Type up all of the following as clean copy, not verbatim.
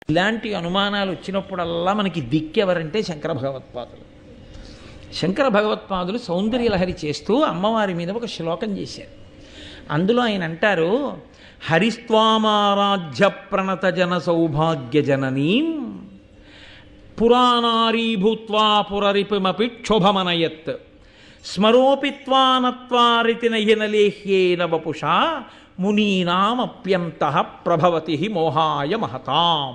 ఇలాంటి అనుమానాలు వచ్చినప్పుడల్లా మనకి దిక్కెవరంటే శంకర భగవత్పాదులు. శంకర భగవత్పాదులు సౌందర్యలహరి చేస్తూ అమ్మవారి మీద ఒక శ్లోకం చేశారు. అందులో ఆయన అంటారు, హరిస్త్వామారాధ్య ప్రణత జన సౌభాగ్య జననీం పురాణారీ భూత్వా పురరిపుమపి క్షోభమనయత్ స్మరోపిత్వానత్వారితి నయనలేహ్యేన వపుషా మునీనామప్యంతః ప్రభవతి మోహాయ మహతాం.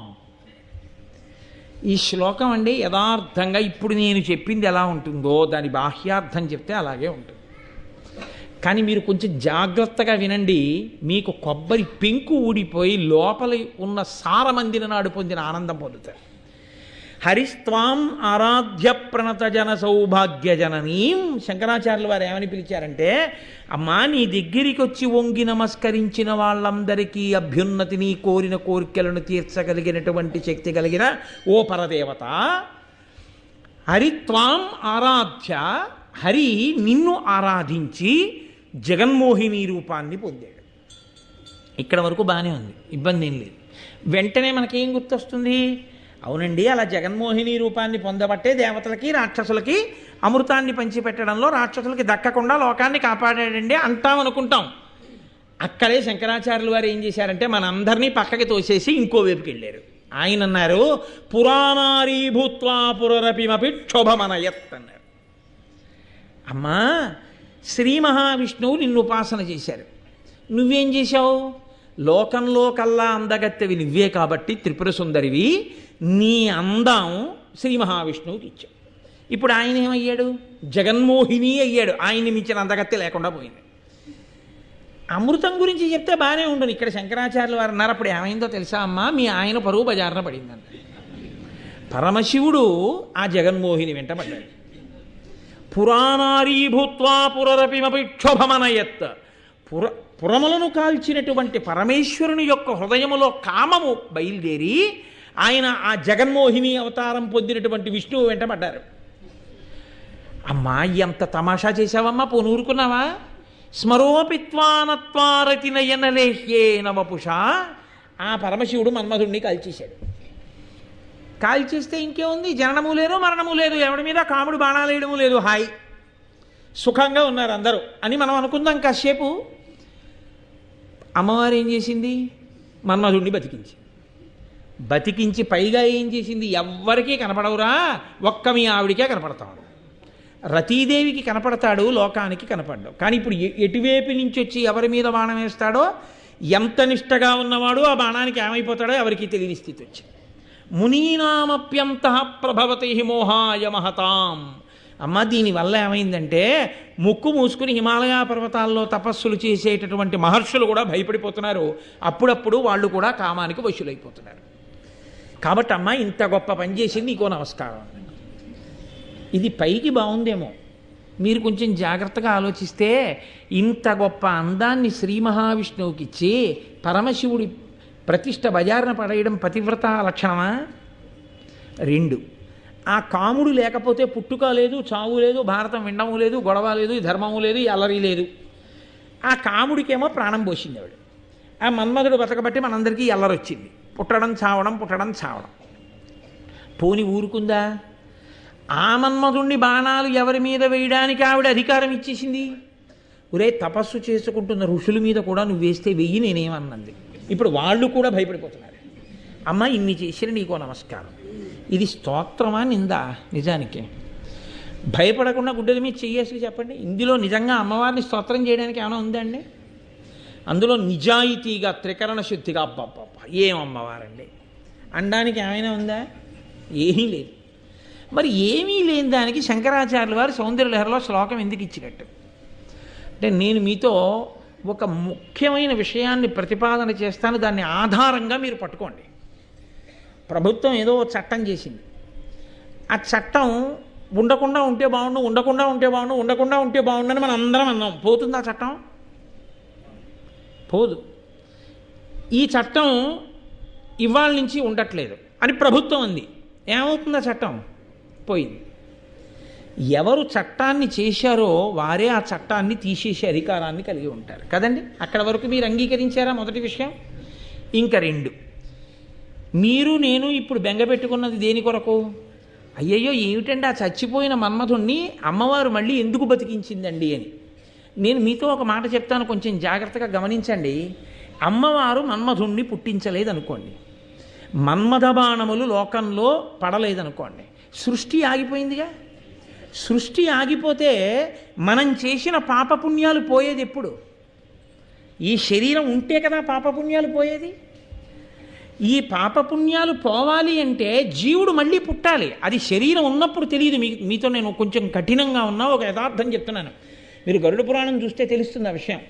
ఈ శ్లోకం అండి యథార్థంగా ఇప్పుడు నేను చెప్పింది ఎలా ఉంటుందో దాని బాహ్యార్థం చెప్తే అలాగే ఉంటుంది. కానీ మీరు కొంచెం జాగ్రత్తగా వినండి, మీకు కొబ్బరి పెంకు ఊడిపోయి లోపల ఉన్న సారమందిన నాడు పొందిన ఆనందం పొందుతారు. హరిస్త్వాం ఆరాధ్య ప్రణత జన సౌభాగ్య జననీం. శంకరాచార్యులు వారు ఏమని పిలిచారంటే, అమ్మా నీ దగ్గరికి వచ్చి వంగి నమస్కరించిన వాళ్ళందరికీ అభ్యున్నతిని కోరిన కోరికలను తీర్చగలిగినటువంటి శక్తి కలిగిన ఓ పరదేవత, హరిత్వాం ఆరాధ్య, హరి నిన్ను ఆరాధించి జగన్మోహిని రూపాన్ని పొందాడు. ఇక్కడ వరకు బాగానే ఉంది, ఇబ్బంది ఏం లేదు. వెంటనే మనకేం గుర్తొస్తుంది? అవునండి, అలా జగన్మోహిని రూపాన్ని పొందబట్టే దేవతలకి రాక్షసులకి అమృతాన్ని పంచిపెట్టడంలో రాక్షసులకి దక్కకుండా లోకాన్ని కాపాడాడండి అంటామనుకుంటాం. అక్కడే శంకరాచార్యులు వారు ఏం చేశారంటే మనందరినీ పక్కకి తోసేసి ఇంకో వైపుకి వెళ్ళారు. ఆయన అన్నారు, పురాణారీ భూత్వా పురరపిమపి క్షోభమనయత్ అన్నారు. అమ్మా శ్రీ మహావిష్ణువు నిన్ను ఉపాసన చేశారు, నువ్వేం చేశావు? లోకంలో కల్లా అందగత్తెవి నువ్వే కాబట్టి త్రిపుర సుందరివి, నీ అందం శ్రీ మహావిష్ణువుకి ఇచ్చావు. ఇప్పుడు ఆయన ఏమయ్యాడు? జగన్మోహిని అయ్యాడు. ఆయన్ని మించిన అందగత్తె లేకుండా పోయింది. అమృతం గురించి చెప్తే బాగానే ఉండదు. ఇక్కడ శంకరాచార్యులు వారు అన్నారు, అప్పుడు ఏమైందో తెలుసా అమ్మా, మీ ఆయన పరువు బజారున పడిందంట. పరమశివుడు ఆ జగన్మోహిని వెంటబడ్డాడు. పురాణారీ భూత్వా పురరపిమపి క్షోభమనయత్. పురములను కాల్చినటువంటి పరమేశ్వరుని యొక్క హృదయములో కామము బయలుదేరి ఆయన ఆ జగన్మోహిని అవతారం పొందినటువంటి విష్ణువు వెంటబడ్డారు. అమ్మా ఎంత తమాషా చేశావమ్మా, పోనూరుకున్నావా? స్మరోపిత్వానత్వారతి నయనలేహ్యేన వపుషా. ఆ పరమశివుడు మన్మధుడిని కాల్చేశాడు. కాల్చేస్తే ఇంకేముంది? జననము లేదు, మరణము లేదు, ఎవడి మీద కాముడు బాణాలేయడము లేదు, హాయ్ సుఖంగా ఉన్నారు అందరూ అని మనం అనుకుందాం కాసేపు. అమ్మవారు ఏం చేసింది? మన్మధుడిని బతికించి పైగా ఏం చేసింది? ఎవ్వరికీ కనపడవురా, ఒక్క మీ ఆవిడికే కనపడతాడు. రతీదేవికి కనపడతాడు, లోకానికి కనపడ్డావు. కానీ ఇప్పుడు ఎటువైపు నుంచి వచ్చి ఎవరి మీద బాణం వేస్తాడో, ఎంత నిష్టగా ఉన్నవాడు ఆ బాణానికి ఏమైపోతాడో ఎవరికి తెలియని స్థితి వచ్చింది. మునీనామప్యంతః ప్రభవతి మోహాయ మహతాం. అమ్మ దీనివల్ల ఏమైందంటే ముక్కు మూసుకుని హిమాలయ పర్వతాల్లో తపస్సులు చేసేటటువంటి మహర్షులు కూడా భయపడిపోతున్నారు. అప్పుడప్పుడు వాళ్ళు కూడా కామానికి వశులైపోతున్నారు. కాబట్టి అమ్మ ఇంత గొప్ప పని చేసింది, నీకో నమస్కారం. ఇది పైకి బాగుందేమో, మీరు కొంచెం జాగ్రత్తగా ఆలోచిస్తే ఇంత గొప్ప అందాన్ని శ్రీ మహావిష్ణువుకి ఇచ్చి పరమశివుడి ప్రతిష్ట బజారున పడేయడం పతివ్రత లక్షణమా? 2, ఆ కాముడు లేకపోతే పుట్టుక లేదు, చావు లేదు, భారతం వినడము లేదు, గొడవ లేదు, ధర్మము లేదు, అలరి లేదు. ఆ కాముడికేమో ప్రాణం పోసింది ఆవిడ. ఆ మన్మధుడు బతకబట్టి మనందరికీ ఎల్లరొచ్చింది. పుట్టడం చావడం. పోని ఊరుకుందా? ఆ మన్మధుణ్ణి బాణాలు ఎవరి మీద వేయడానికి ఆవిడ అధికారం ఇచ్చేసింది. ఒరే తపస్సు చేసుకుంటున్న ఋషుల మీద కూడా నువ్వు వేస్తే వెయ్యి, నేనేమన్నది. ఇప్పుడు వాళ్ళు కూడా భయపడిపోతున్నారు. అమ్మ ఇన్ని చేసిన నీకో నమస్కారం. ఇది స్తోత్రమా నిందా? నిజానికి భయపడకుండా గుడ్డల మీద చెయ్యేసి చెప్పండి. ఇందులో నిజంగా అమ్మవారిని స్తోత్రం చేయడానికి ఏమైనా ఉందండి? అందులో నిజాయితీగా త్రికరణ శుద్ధిగా అబ్బబ్బబ్బ ఏం అమ్మవారండి అనడానికి ఏమైనా ఉందా? ఏమీ లేదు. మరి ఏమీ లేని దానికి శంకరాచార్యుల వారు సౌందర్యలహరిలో శ్లోకం ఎందుకు ఇచ్చినట్టు అంటే, నేను మీతో ఒక ముఖ్యమైన విషయాన్ని ప్రతిపాదన చేస్తాను, దాన్ని ఆధారంగా మీరు పట్టుకోండి. ప్రభుత్వం ఏదో చట్టం చేసింది, ఆ చట్టం ఉండకుండా ఉంటే బాగుండు, ఉండకుండా ఉంటే బాగుండు అని మనం అందరం అన్నాం. పోతుంది ఆ చట్టం? పోదు. ఈ చట్టం ఇవాళ నుంచి ఉండట్లేదు అని ప్రభుత్వం అంది. ఏమవుతుంది ఆ చట్టం? పోయింది. ఎవరు చట్టాన్ని చేశారో వారే ఆ చట్టాన్ని తీసేసే అధికారాన్ని కలిగి ఉంటారు కదండి. అక్కడ వరకు మీరు అంగీకరించారా? మొదటి విషయం. ఇంకా 2, మీరు నేను ఇప్పుడు బెంగ పెట్టుకున్నది దేని కొరకు? అయ్యయ్యో ఏమిటండి ఆ చచ్చిపోయిన మన్మధుణ్ణి అమ్మవారు మళ్ళీ ఎందుకు బతికించిందండి అని. నేను మీతో ఒక మాట చెప్తాను, కొంచెం జాగ్రత్తగా గమనించండి. అమ్మవారు మన్మధుణ్ణి పుట్టించలేదనుకోండి, మన్మథ బాణములు లోకంలో పడలేదనుకోండి, సృష్టి ఆగిపోయిందిగా. సృష్టి ఆగిపోతే మనం చేసిన పాపపుణ్యాలు పోయేది ఎప్పుడు? ఈ శరీరం ఉంటే కదా పాపపుణ్యాలు పోయేది. ఈ పాపపుణ్యాలు పోవాలి అంటే జీవుడు మళ్ళీ పుట్టాలి. అది శరీరం ఉన్నప్పుడు తెలియదు. మీతో నేను కొంచెం కఠినంగా ఉన్నా ఒక యథార్థం చెప్తున్నాను. మీరు గరుడ పురాణం చూస్తే తెలుస్తుంది ఆ విషయం.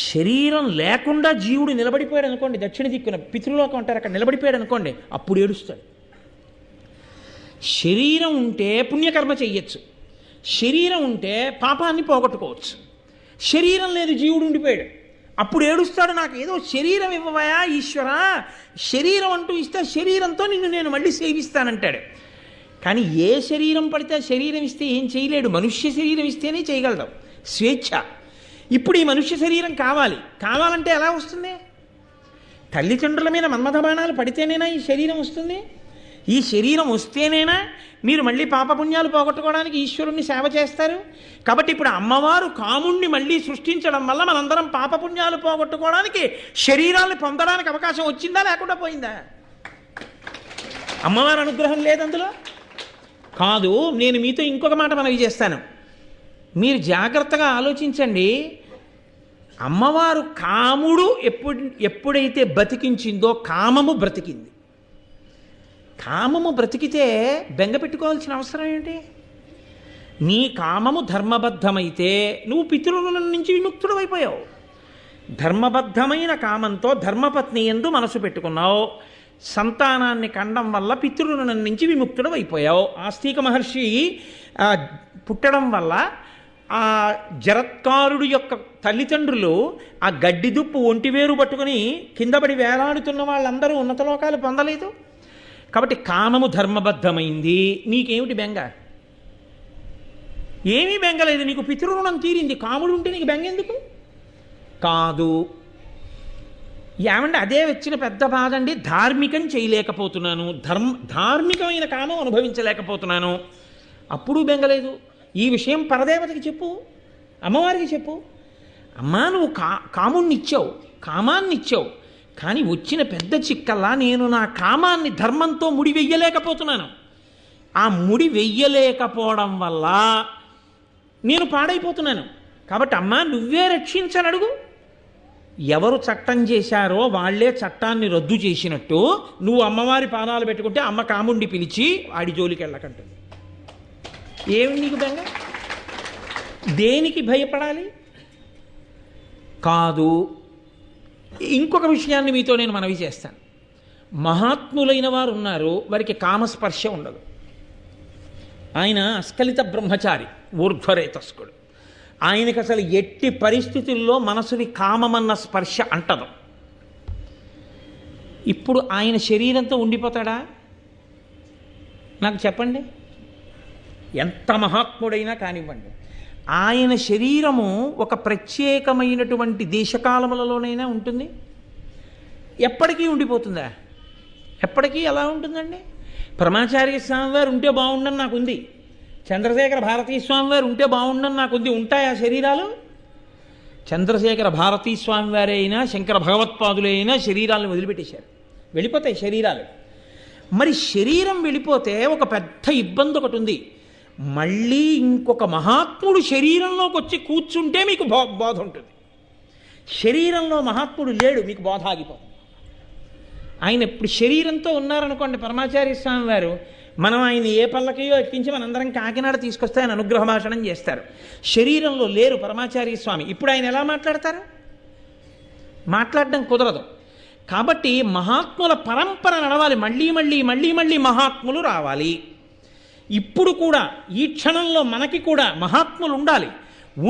శరీరం లేకుండా జీవుడు నిలబడిపోయాడు అనుకోండి, దక్షిణ దిక్కున పితృలోకం అంటారు, అక్కడ నిలబడిపోయాడు అనుకోండి, అప్పుడు ఏడుస్తాడు. శరీరం ఉంటే పుణ్యకర్మ చెయ్యొచ్చు, శరీరం ఉంటే పాపాన్ని పోగొట్టుకోవచ్చు. శరీరం లేదు, జీవుడు ఉండిపోయాడు, అప్పుడు ఏడుస్తాడు, నాకు ఏదో శరీరం ఇవ్వవయా ఈశ్వరా, శరీరం అంటూ ఇస్తే శరీరంతో నిన్ను నేను మళ్ళీ సేవిస్తానంటాడు. కానీ ఏ శరీరం పడితే శరీరం ఇస్తే ఏం చేయలేడు. మనుష్య శరీరం ఇస్తేనే చేయగలడం, స్వేచ్ఛ. ఇప్పుడు ఈ మనుష్య శరీరం కావాలంటే ఎలా వస్తుంది? తల్లిదండ్రుల మీద మన్మథ బాణాలు పడితేనేనా ఈ శరీరం వస్తుంది? ఈ శరీరం వస్తేనేనా మీరు మళ్ళీ పాపపుణ్యాలు పోగొట్టుకోవడానికి ఈశ్వరుణ్ణి సేవ చేస్తారు? కాబట్టి ఇప్పుడు అమ్మవారు కాముణ్ణి మళ్ళీ సృష్టించడం వల్ల మనందరం పాపపుణ్యాలు పోగొట్టుకోవడానికి శరీరాన్ని పొందడానికి అవకాశం వచ్చిందా లేకుండా పోయిందా? అమ్మవారి అనుగ్రహం లేదు అందులో కాదు. నేను మీతో ఇంకొక మాట మనవి చేస్తాను, మీరు జాగ్రత్తగా ఆలోచించండి. అమ్మవారు కాముడు ఎప్పుడైతే బతికించిందో కామము బ్రతికింది. కామము బ్రతికితే బెంగ పెట్టుకోవాల్సిన అవసరం ఏంటి? నీ కామము ధర్మబద్ధమైతే నువ్వు పితృల నుంచి విముక్తుడు అయిపోయావు. ధర్మబద్ధమైన కామంతో ధర్మపత్ని యందు మనసు పెట్టుకున్నావు, సంతానాన్ని కండం వల్ల పితృల నుంచి విముక్తుడు అయిపోయావు. ఆస్తిక మహర్షి పుట్టడం వల్ల ఆ జరత్కారుడు యొక్క తల్లిదండ్రులు ఆ గడ్డి దుప్పు ఒంటివేరు పట్టుకుని కిందపడి వేలాడుతున్న వాళ్ళందరూ ఉన్నత లోకాలు పొందలేదు. కాబట్టి కామము ధర్మబద్ధమైంది. నీకేమిటి బెంగ? ఏమీ బెంగలేదు, నీకు పితృరుణం తీరింది. కాముడు ఉంటే నీకు బెంగ ఎందుకు? కాదు. ఏమంటే అదే వచ్చిన పెద్ద బాధ అండి. ధార్మికం చేయలేకపోతున్నాను, ధార్మికమైన కామం అనుభవించలేకపోతున్నాను, అప్పుడు బెంగలేదు. ఈ విషయం పరదేవతకి చెప్పు, అమ్మవారికి చెప్పు. అమ్మా నువ్వు కాముణ్ణి ఇచ్చావు, కామాన్ని ఇచ్చావు, కానీ వచ్చిన పెద్ద చిక్కల్లా నేను నా కామాన్ని ధర్మంతో ముడి వెయ్యలేకపోతున్నాను. ఆ ముడి వెయ్యలేకపోవడం వల్ల నేను పాడైపోతున్నాను. కాబట్టి అమ్మా నువ్వే రక్షించని అడుగు. ఎవరు చట్టం చేశారో వాళ్లే చట్టాన్ని రద్దు చేసినట్టు నువ్వు అమ్మవారి పాదాలు పెట్టుకుంటే అమ్మ కాముండి పిలిచి ఆడి జోలికి వెళ్ళకంటుంది. ఏమి నీకు బెంగ? దేనికి భయపడాలి? కాదు. ఇంకొక విషయాన్ని మీతో నేను మనవి చేస్తాను. మహాత్ములైన వారు ఉన్నారు, వారికి కామస్పర్శ ఉండదు. ఆయన అస్కలిత బ్రహ్మచారి, ఊర్ధ్వరేతస్కుడు. ఆయనకి అసలు ఎట్టి పరిస్థితుల్లో మనసుని కామమన్న స్పర్శ అంటదు. ఇప్పుడు ఆయన శరీరంతో ఉండిపోతాడా? నాకు చెప్పండి. ఎంత మహాత్ముడైనా కానివ్వండి, ఆయన శరీరము ఒక ప్రత్యేకమైనటువంటి దేశకాలములలోనైనా ఉంటుంది. ఎప్పటికీ ఉండిపోతుందా? ఎప్పటికీ ఎలా ఉంటుందండి? పరమాచార్య స్వామి వారు ఉంటే బాగుండని నాకుంది, చంద్రశేఖర భారతీ స్వామి వారు ఉంటే బాగుండని నాకుంది. ఉంటాయి ఆ శరీరాలు? చంద్రశేఖర భారతీ స్వామి వారే అయినా శంకర భగవత్పాదులే అయినా శరీరాలను వదిలిపెట్టేశారు, వెళ్ళిపోతాయి శరీరాలు. మరి శరీరం వెళ్ళిపోతే ఒక పెద్ద ఇబ్బంది ఒకటి ఉంది. మళ్ళీ ఇంకొక మహాత్ముడు శరీరంలోకి వచ్చి కూర్చుంటే మీకు బోధ ఉంటుంది. శరీరంలో మహాత్ముడు లేడు, మీకు బోధ ఆగిపోతుంది. ఆయన ఇప్పుడు శరీరంతో ఉన్నారనుకోండి పరమాచార్య స్వామి వారు, మనం ఆయన ఏ పల్లకయో ఎక్కించి మనందరం కాకినాడ తీసుకొస్తే ఆయన అనుగ్రహ భాషణం చేస్తారు. శరీరంలో లేరు పరమాచార్య స్వామి. ఇప్పుడు ఆయన ఎలా మాట్లాడతారు? మాట్లాడడం కుదరదు. కాబట్టి మహాత్ముల పరంపర నడవాలి. మళ్ళీ మళ్ళీ మళ్ళీ మళ్ళీ మహాత్ములు రావాలి. ఇప్పుడు కూడా ఈ క్షణంలో మనకి కూడా మహాత్ములు ఉండాలి.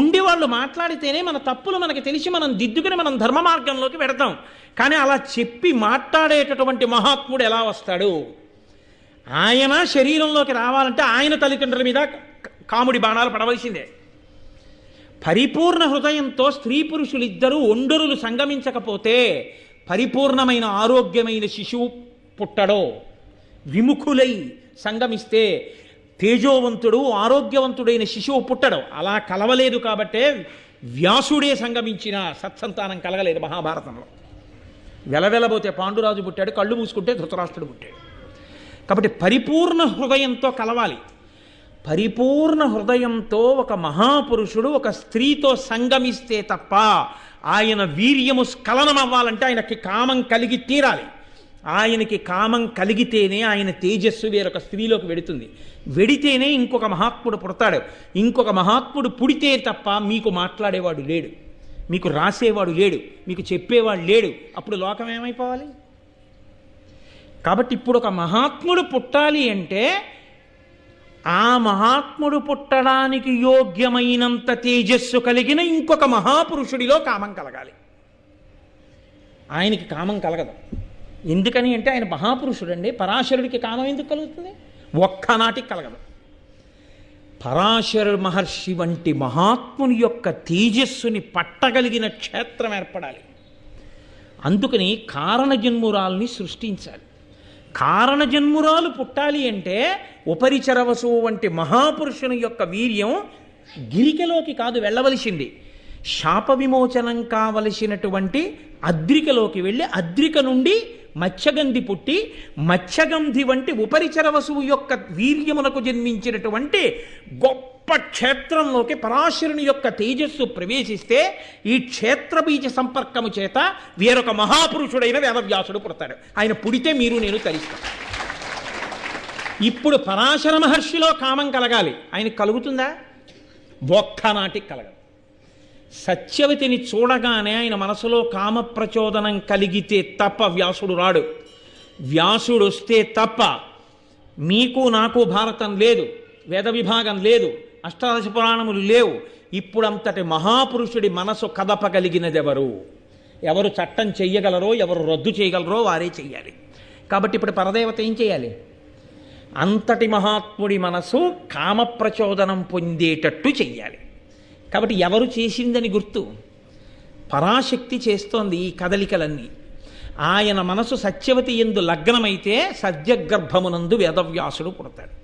ఉండి వాళ్ళు మాట్లాడితేనే మన తప్పులు మనకి తెలిసి మనం దిద్దుకుని మనం ధర్మ మార్గంలోకి పెడతాం. కానీ అలా చెప్పి మాట్లాడేటటువంటి మహాత్ముడు ఎలా వస్తాడు? ఆయన శరీరంలోకి రావాలంటే ఆయన తల్లిదండ్రుల మీద కాముడి బాణాలు పడవలసిందే. పరిపూర్ణ హృదయంతో స్త్రీ పురుషులిద్దరూ ఒండరులు సంగమించకపోతే పరిపూర్ణమైన ఆరోగ్యమైన శిశువు పుట్టడో, విముఖులై సంగమిస్తే తేజోవంతుడు ఆరోగ్యవంతుడైన శిశువు పుట్టడు. అలా కలవలేదు కాబట్టే వ్యాసుడే సంగమించిన సత్సంతానం కలగలేదు మహాభారతంలో. వెలవెలబోతే పాండురాజు పుట్టాడు, కళ్ళు మూసుకుంటే ధృతరాష్ట్రుడు పుట్టాడు. కాబట్టి పరిపూర్ణ హృదయంతో కలవాలి. పరిపూర్ణ హృదయంతో ఒక మహాపురుషుడు ఒక స్త్రీతో సంగమిస్తే తప్ప ఆయన వీర్యము స్ఖలనం అవ్వాలంటే ఆయనకి కామం కలిగి తీరాలి. ఆయనకి కామం కలిగితేనే ఆయన తేజస్సు వేరొక స్త్రీలోకి వెడుతుంది. వెడితేనే ఇంకొక మహాత్ముడు పుడతాడు. ఇంకొక మహాత్ముడు పుడితే తప్ప మీకు మాట్లాడేవాడు లేడు, మీకు రాసేవాడు లేడు, మీకు చెప్పేవాడు లేడు. అప్పుడు లోకం ఏమైపోవాలి? కాబట్టి ఇప్పుడు ఒక మహాత్ముడు పుట్టాలి అంటే ఆ మహాత్ముడు పుట్టడానికి యోగ్యమైనంత తేజస్సు కలిగిన ఇంకొక మహాపురుషుడిలో కామం కలగాలి. ఆయనకి కామం కలగదు. ఎందుకని అంటే ఆయన మహాపురుషుడండి. పరాశరుడికి కామం ఎందుకు కలుగుతుంది? ఒక్కనాటికి కలగదు. పరాశర మహర్షి వంటి మహాత్ముని యొక్క తేజస్సుని పట్టగలిగిన క్షేత్రం ఏర్పడాలి. అందుకని కారణజన్మురాల్ని సృష్టించాలి. కారణజన్మురాలు పుట్టాలి అంటే ఉపరిచరవసువు వంటి మహాపురుషుని యొక్క వీర్యం గిరికలోకి కాదు వెళ్ళవలసింది, శాప విమోచనం కావలసినటువంటి అద్రికలోకి వెళ్ళి అద్రిక నుండి మత్స్యగంధి పుట్టి మత్స్యగంధి వంటి ఉపరిచర వసువు యొక్క వీర్యమునకు జన్మించినటువంటి గొప్ప క్షేత్రంలోకి పరాశరుని యొక్క తేజస్సు ప్రవేశిస్తే ఈ క్షేత్రబీజ సంపర్కము చేత వేరొక మహాపురుషుడైన వేదవ్యాసుడు పుడతాడు. ఆయన పుడితే మీరు నేను తరిస్తాం. ఇప్పుడు పరాశర మహర్షిలో కామం కలగాలి. ఆయనకు కలుగుతుందా? ఒక్కనాటికి కలగదు. సత్యవతిని చూడగానే ఆయన మనసులో కామ ప్రచోదనం కలిగితే తప్ప వ్యాసుడు రాడు. వ్యాసుడు వస్తే తప్ప మీకు నాకు భారతం లేదు, వేద విభాగం లేదు, అష్టాదశ పురాణములు లేవు. ఇప్పుడంతటి మహాపురుషుడి మనసు కదపగలిగినదెవరు? ఎవరు చట్టం చెయ్యగలరో, ఎవరు రద్దు చేయగలరో వారే చెయ్యాలి. కాబట్టి ఇప్పుడు పరదేవత ఏం చేయాలి? అంతటి మహాత్ముడి మనసు కామ ప్రచోదనం పొందేటట్టు చెయ్యాలి. కాబట్టి ఎవరు చేసిందని గుర్తు? పరాశక్తి చేస్తోంది ఈ కదలికలన్నీ. ఆయన మనసు సత్యవతి యందు లగ్నమైతే సద్యగర్భమునందు వేదవ్యాసుడు పుడతాడు.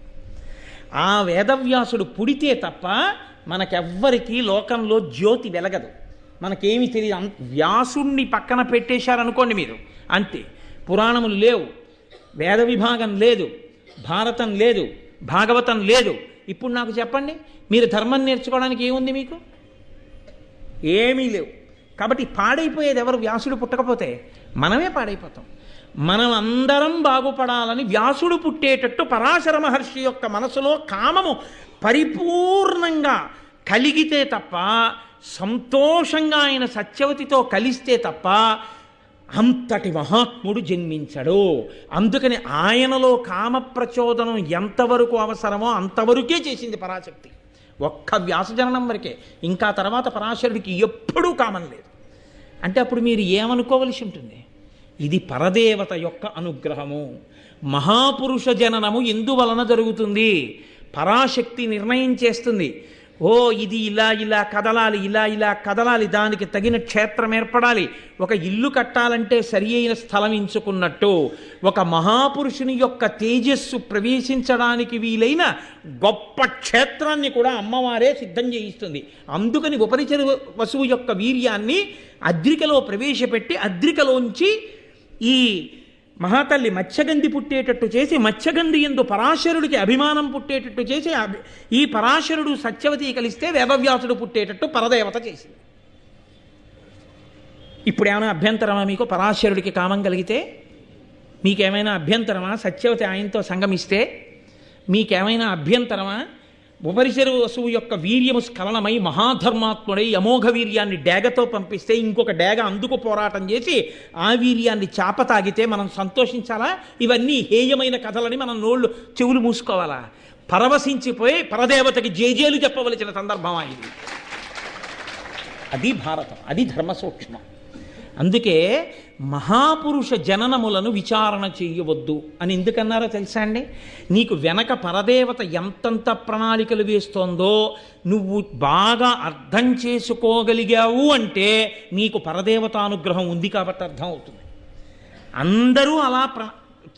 ఆ వేదవ్యాసుడు పుడితే తప్ప మనకెవ్వరికీ లోకంలో జ్యోతి వెలగదు, మనకేమీ తెలియదు. వ్యాసుణ్ణి పక్కన పెట్టేశారనుకోండి మీరు, అంతే. పురాణములు లేవు, వేద విభాగం లేదు, భారతం లేదు, భాగవతం లేదు. ఇప్పుడు నాకు చెప్పండి, మీరు ధర్మం నేర్చుకోవడానికి ఏముంది? మీకు ఏమీ లేవు. కాబట్టి పాడైపోయేది ఎవరు? వ్యాసుడు పుట్టకపోతే మనమే పాడైపోతాం. మనం అందరం బాగుపడాలని వ్యాసుడు పుట్టేటట్టు పరాశర మహర్షి యొక్క మనసులో కామము పరిపూర్ణంగా కలిగితే తప్ప, సంతోషంగా ఆయన సత్యవతితో కలిస్తే తప్ప అంతటి మహాత్ముడు జన్మించడు. అందుకని ఆయనలో కామ ప్రచోదనం ఎంతవరకు అవసరమో అంతవరకే చేసింది పరాశక్తి. ఒక్క వ్యాసజననం వరకే. ఇంకా తర్వాత పరాశరుడికి ఎప్పుడూ కామం లేదు. అంటే అప్పుడు మీరు ఏమనుకోవలసి ఉంటుంది? ఇది పరదేవత యొక్క అనుగ్రహము. మహాపురుష జననము ఎందువలన జరుగుతుంది? పరాశక్తి నిర్ణయం చేస్తుంది. ఓ ఇది ఇలా ఇలా కదలాలి, ఇలా ఇలా కదలాలి, దానికి తగిన క్షేత్రం ఏర్పడాలి. ఒక ఇల్లు కట్టాలంటే సరి అయిన స్థలం ఎంచుకున్నట్టు ఒక మహాపురుషుని యొక్క తేజస్సు ప్రవేశించడానికి వీలైన గొప్ప క్షేత్రాన్ని కూడా అమ్మవారే సిద్ధం చేయిస్తుంది. అందుకని ఉపరిచర వసువు యొక్క వీర్యాన్ని అద్రికలో ప్రవేశపెట్టి అద్రికలోంచి ఈ మహాతల్లి మత్స్యగంధి పుట్టేటట్టు చేసి, మత్స్యగంధి యందు పరాశరుడికి అభిమానం పుట్టేటట్టు చేసి, ఈ పరాశరుడు సత్యవతి కలిస్తే వేదవ్యాసుడు పుట్టేటట్టు పరదేవత చేసింది. ఇప్పుడు ఏమైనా అభ్యంతరమా మీకు? పరాశరుడికి కామం కలిగితే మీకేమైనా అభ్యంతరమా? సత్యవతి ఆయనతో సంగమిస్తే మీకేమైనా అభ్యంతరమా? ఉపరిచరు వసువు యొక్క వీర్యము స్ఖలనమై మహాధర్మాత్ముడై అమోఘ వీర్యాన్ని డేగతో పంపిస్తే ఇంకొక డేగ అందుకు పోరాటం చేసి ఆ వీర్యాన్ని చాప తాగితే మనం సంతోషించాలా? ఇవన్నీ హేయమైన కథలని మనం నోళ్ళు చెవులు మూసుకోవాలా? పరవశించిపోయి పరదేవతకి జేజేలు చెప్పవలసిన సందర్భమా ఇది? అది భారతం, అది ధర్మ సూక్ష్మం. అందుకే మహాపురుష జననములను విచారణ చేయవద్దు అని ఎందుకన్నారో తెలుసా అండి? నీకు వెనక పరదేవత ఎంతంత ప్రణాళికలు వేస్తోందో నువ్వు బాగా అర్థం చేసుకోగలిగావు అంటే నీకు పరదేవతానుగ్రహం ఉంది కాబట్టి అర్థం అవుతుంది. అందరూ అలా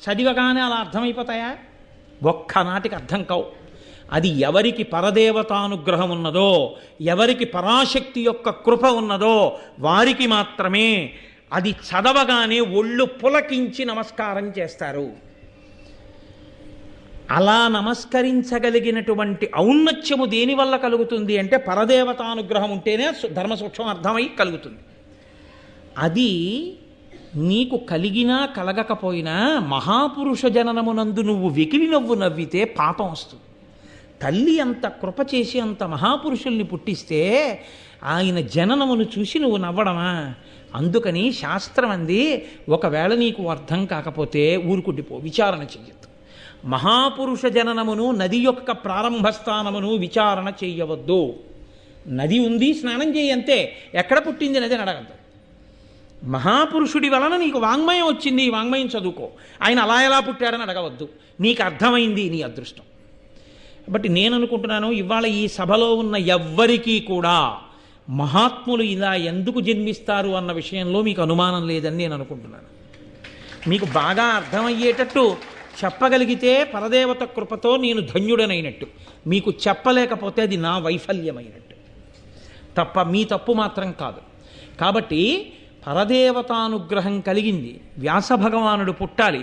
చదివగానే అలా అర్థమైపోతాయా? ఒక్కనాటికి అర్థం కావు. అది ఎవరికి పరదేవతానుగ్రహం ఉన్నదో, ఎవరికి పరాశక్తి యొక్క కృప ఉన్నదో వారికి మాత్రమే అది చదవగానే ఒళ్ళు పులకించి నమస్కారం చేస్తారు. అలా నమస్కరించగలిగినటువంటి ఔన్నత్యము దేనివల్ల కలుగుతుంది అంటే పరదేవతానుగ్రహం ఉంటేనే ధర్మ సూక్ష్మం అర్థమై కలుగుతుంది. అది నీకు కలిగినా కలగకపోయినా మహాపురుష జననమునందు నువ్వు వెకిలి నవ్వు నవ్వితే పాపం వస్తుంది. తల్లి అంత కృప చేసి అంత మహాపురుషుల్ని పుట్టిస్తే ఆయన జననమును చూసి నువ్వు నవ్వడమా? అందుకని శాస్త్రం అంది, ఒకవేళ నీకు అర్థం కాకపోతే ఊరుకుండిపో, విచారణ చెయ్యొద్దు. మహాపురుష జననమును, నది యొక్క ప్రారంభ స్థానమును విచారణ చెయ్యవద్దు. నది ఉంది, స్నానం చేయి అంతే. ఎక్కడ పుట్టింది నది అని అడగద్దు. మహాపురుషుడి వలన నీకు వాంగ్మయం వచ్చింది, ఈ వాంగ్మయం చదువుకో. ఆయన అలా ఎలా పుట్టారని అడగవద్దు. నీకు అర్థమైంది, నీ అదృష్టం. కాబట్టి నేను అనుకుంటున్నాను, ఇవాళ ఈ సభలో ఉన్న ఎవ్వరికీ కూడా మహాత్ములు ఇలా ఎందుకు జన్మిస్తారు అన్న విషయంలో మీకు అనుమానం లేదని నేను అనుకుంటున్నాను. మీకు బాగా అర్థమయ్యేటట్టు చెప్పగలిగితే పరదేవత కృపతో నేను ధన్యుడనైనట్టు. మీకు చెప్పలేకపోతే అది నా వైఫల్యమైనట్టు తప్ప మీ తప్పు మాత్రం కాదు. కాబట్టి పరదేవతానుగ్రహం కలిగింది. వ్యాస భగవానుడు పుట్టాలి.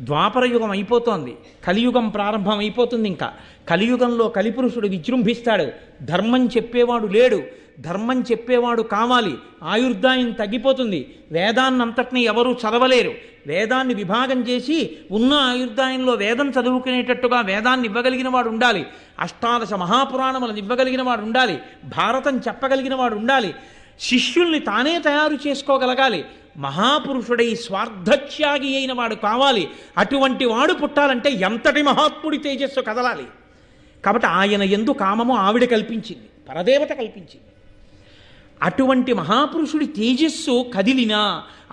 ద్వాపరయుగం అయిపోతోంది, కలియుగం ప్రారంభం అయిపోతుంది. ఇంకా కలియుగంలో కలిపురుషుడు విజృంభిస్తాడు. ధర్మం చెప్పేవాడు లేడు, ధర్మం చెప్పేవాడు కావాలి. ఆయుర్దాయం తగ్గిపోతుంది. వేదాన్నంతటినీ ఎవరూ చదవలేరు. వేదాన్ని విభాగం చేసి ఉన్న ఆయుర్దాయంలో వేదం చదువుకునేటట్టుగా వేదాన్ని ఇవ్వగలిగిన వాడు ఉండాలి. అష్టాదశ మహాపురాణములను ఇవ్వగలిగిన వాడు ఉండాలి. భారతం చెప్పగలిగిన వాడు ఉండాలి. శిష్యుల్ని తానే తయారు చేసుకోగలగాలి. మహాపురుషుడై స్వార్థత్యాగి అయిన వాడు కావాలి. అటువంటి వాడు పుట్టాలంటే ఎంతటి మహాత్ముడి తేజస్సు కదలాలి. కాబట్టి ఆయన యందు కామము ఆవిడ కల్పించింది, పరదేవత కల్పించింది. అటువంటి మహాపురుషుడి తేజస్సు కదిలినా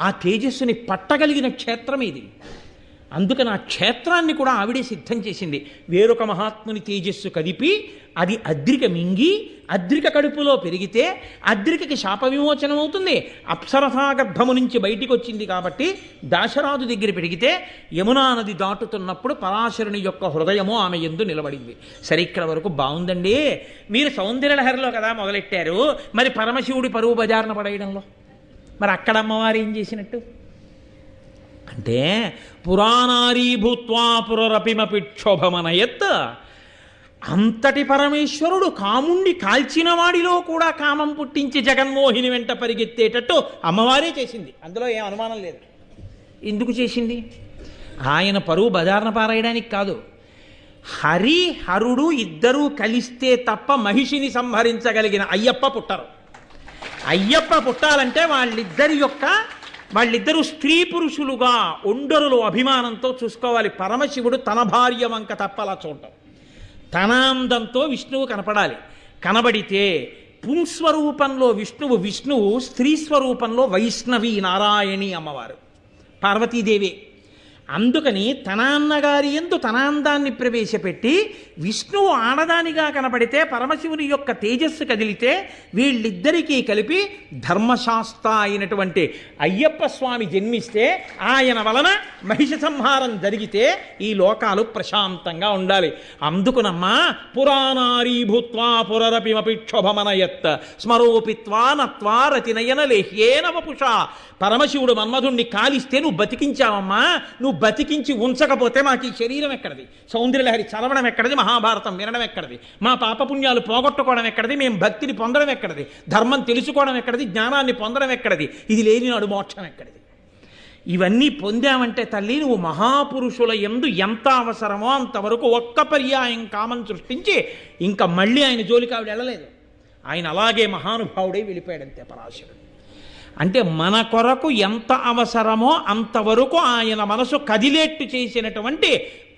ఆ తేజస్సుని పట్టగలిగిన క్షేత్రం ఇది. అందుకని ఆ క్షేత్రాన్ని కూడా ఆవిడే సిద్ధం చేసింది. వేరొక మహాత్ముని తేజస్సు కదిపి అది అద్రిక మింగి అద్రిక కడుపులో పెరిగితే అద్రికకి శాప విమోచనం అవుతుంది. అప్సరసా గర్భము నుంచి బయటికి వచ్చింది కాబట్టి దాశరాజు దగ్గర పెరిగితే యమునా నది దాటుతున్నప్పుడు పరాశరుని యొక్క హృదయము ఆమె యందు నిలబడింది. సరే, ఇక్కడ వరకు బాగుందండి. మీరు సౌందర్యలహరిలో కదా మొదలెట్టారు, మరి పరమశివుడి పరువు బజారున పడేయడంలో మరి అక్కడ అమ్మవారు ఏం చేసినట్టు అంటే పురాణారీ భూత్వా పురరపిమపి క్షోభమనయత్. అంతటి పరమేశ్వరుడు కాముణ్ణి కాల్చిన వాడిలో కూడా కామం పుట్టించి జగన్మోహిని వెంట పరిగెత్తేటట్టు అమ్మవారే చేసింది. అందులో ఏం అనుమానం లేదు. ఎందుకు చేసింది? ఆయన పరువు బజార్న పారేయడానికి కాదు. హరి హరుడు ఇద్దరూ కలిస్తే తప్ప మహిషిని సంహరించగలిగిన అయ్యప్ప పుట్టరు. అయ్యప్ప పుట్టాలంటే వాళ్ళిద్దరూ స్త్రీ పురుషులుగా ఒండరులు అభిమానంతో చూసుకోవాలి. పరమశివుడు తన భార్య వంక తప్పలా చూడటం. తన అందంతో విష్ణువు కనపడాలి. కనబడితే పుంస్వరూపంలో విష్ణువు, స్త్రీ స్వరూపంలో వైష్ణవి నారాయణి అమ్మవారు పార్వతీదేవి. అందుకని తన అన్నగారి యందు తన అందాన్ని ప్రవేశపెట్టి విష్ణువు ఆడదానిగా కనబడితే పరమశివుని యొక్క తేజస్సు కదిలితే వీళ్ళిద్దరికీ కలిపి ధర్మశాస్త్ర అయినటువంటి అయ్యప్ప స్వామి జన్మిస్తే ఆయన వలన మహిష సంహారం జరిగితే ఈ లోకాలు ప్రశాంతంగా ఉండాలి. అందుకునమ్మా పురాణారీ భూత్వా పురరపిమపి క్షోభమనయత్ స్మరోపిత్వా నత్వా రతినయన లేహ్యేన వపుష. పరమశివుడు మన్మధుణ్ణి కాలిస్తే నువ్వు బతికించావమ్మా. నువ్వు బతికించి ఉంచకపోతే మాకు ఈ శరీరం ఎక్కడిది? సౌందర్యలహరి చదవడం ఎక్కడిది? మహాభారతం వినడం ఎక్కడిది? మా పాపపుణ్యాలు పోగొట్టుకోవడం ఎక్కడిది? మేము భక్తిని పొందడం ఎక్కడిది? ధర్మం తెలుసుకోవడం ఎక్కడిది? జ్ఞానాన్ని పొందడం ఎక్కడిది? ఇది లేని నాడు మోక్షం ఎక్కడిది? ఇవన్నీ పొందామంటే తల్లి నువ్వు మహాపురుషుల యందు ఎంత అవసరమో అంతవరకు ఒక్క పర్యాయం కామం సృష్టించి ఇంకా మళ్ళీ ఆయన జోలికి ఆవిడ వెళ్ళలేదు. ఆయన అలాగే మహానుభావుడై వెళ్ళిపోయాడంతే పరాశరుడు. అంటే మన కొరకు ఎంత అవసరమో అంతవరకు ఆయన మనసు కదిలేట్టు చేసినటువంటి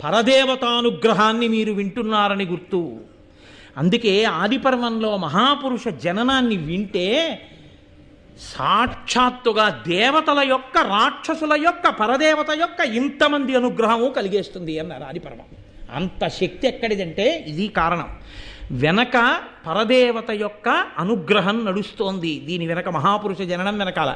పరదేవతానుగ్రహాన్ని మీరు వింటున్నారని గుర్తు. అందుకే ఆదిపర్వంలో మహాపురుష జననాన్ని వింటే సాక్షాత్తుగా దేవతల యొక్క, రాక్షసుల యొక్క, పరదేవత యొక్క ఇంతమంది అనుగ్రహము కలిగేస్తుంది అన్నారు ఆదిపర్వం. అంత శక్తి ఎక్కడిదంటే ఇది కారణం. వెనక పరదేవత యొక్క అనుగ్రహం నడుస్తోంది, దీని వెనక మహాపురుష జననం వెనకాల.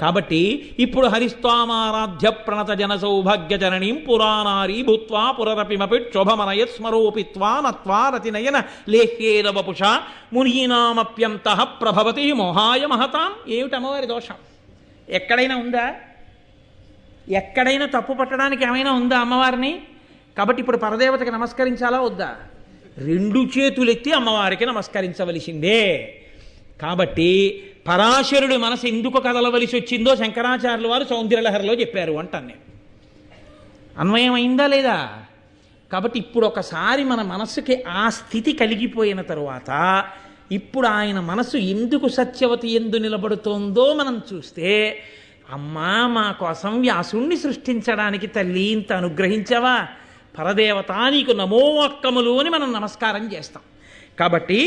కాబట్టి ఇప్పుడు హరిస్వామారాధ్య ప్రణత జన సౌభాగ్య జననీం పురాణారీ భూత్వా పురరపిమపి క్షోభమనయ స్మరోపిత్వా నత్వా రతినయన లేహ్యేన వపుష మునీనామప్యంత ప్రభవతి మోహాయ మహతాం. ఏమిటి అమ్మవారి దోషం? ఎక్కడైనా ఉందా? ఎక్కడైనా తప్పు పట్టడానికి ఏమైనా ఉందా అమ్మవారిని? కాబట్టి ఇప్పుడు పరదేవతకి నమస్కరించాలా వద్దా? రెండు చేతులెత్తి అమ్మవారికి నమస్కరించవలసిందే. కాబట్టి పరాశరుడు మనసు ఎందుకు కదలవలసి వచ్చిందో శంకరాచార్యుల వారు సౌందర్యలహరిలో చెప్పారు అంటాను నేను. అన్వయమైందా లేదా? కాబట్టి ఇప్పుడు ఒకసారి మన మనస్సుకి ఆ స్థితి కలిగిపోయిన తరువాత ఇప్పుడు ఆయన మనసు ఎందుకు సత్యవతి ఎందు నిలబడుతోందో మనం చూస్తే, అమ్మా మా కోసం వ్యాసుణ్ణి సృష్టించడానికి తల్లి ఇంత అనుగ్రహించవా, పరదేవత నీకు నమో అక్కములు అని మనం నమస్కారం చేస్తాం. కాబట్టి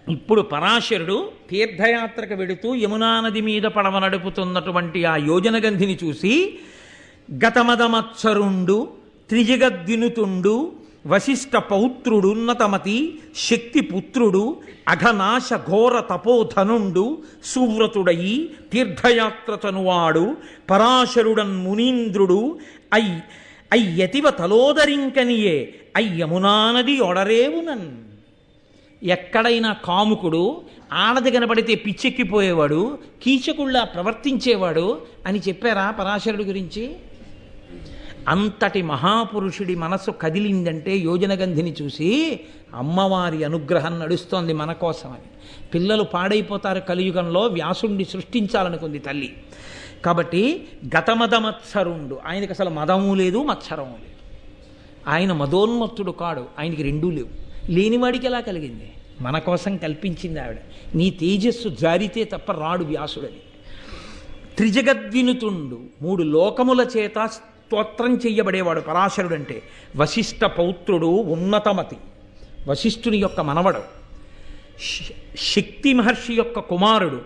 ఇప్పుడు పరాశరుడు తీర్థయాత్రకు వెడుతూ యమునా నది మీద పడవ నడుపుతున్నటువంటి ఆ యోజనగంధిని చూసి గతమదమత్సరుండు త్రిజగద్వినుతుండు వశిష్ఠ పౌత్రుడున్నతమతి శక్తిపుత్రుడు అఘనాశ ఘోర తపోధనుండు సువ్రతుడయి తీర్థయాత్రతనువాడు పరాశరుడన్ మునీంద్రుడు అయ్యతివ తలోదరింకనియే అయ్యమునానది ఒడరేవునన్. ఎక్కడైనా కాముకుడు ఆడది కనబడితే పిచ్చెక్కిపోయేవాడు, కీచకుళ్ళ ప్రవర్తించేవాడు అని చెప్పారా పరాశరుడి గురించి? అంతటి మహాపురుషుడి మనసు కదిలిందంటే యోజనగంధిని చూసి అమ్మవారి అనుగ్రహం నడుస్తోంది మన కోసమని. పిల్లలు పాడైపోతారు కలియుగంలో, వ్యాసుణ్ణి సృష్టించాలనుకుంది తల్లి. కాబట్టి గతమదమత్సరుండు, ఆయనకి అసలు మదము లేదు మత్సరము లేదు. ఆయన మదోన్మత్తుడు కాడు, ఆయనకి రెండూ లేవు. లేనివాడికి ఎలా కలిగింది? మన కోసం కల్పించింది ఆవిడ. నీ తేజస్సు జారితే తప్ప రాడు వ్యాసుడని. త్రిజగద్వినుతుండు, మూడు లోకముల చేత స్తోత్రం చెయ్యబడేవాడు పరాశరుడు అంటే. వశిష్ఠ పౌత్రుడు ఉన్నతమతి, వశిష్ఠుని యొక్క మనవడు. శక్తి మహర్షి యొక్క కుమారుడు.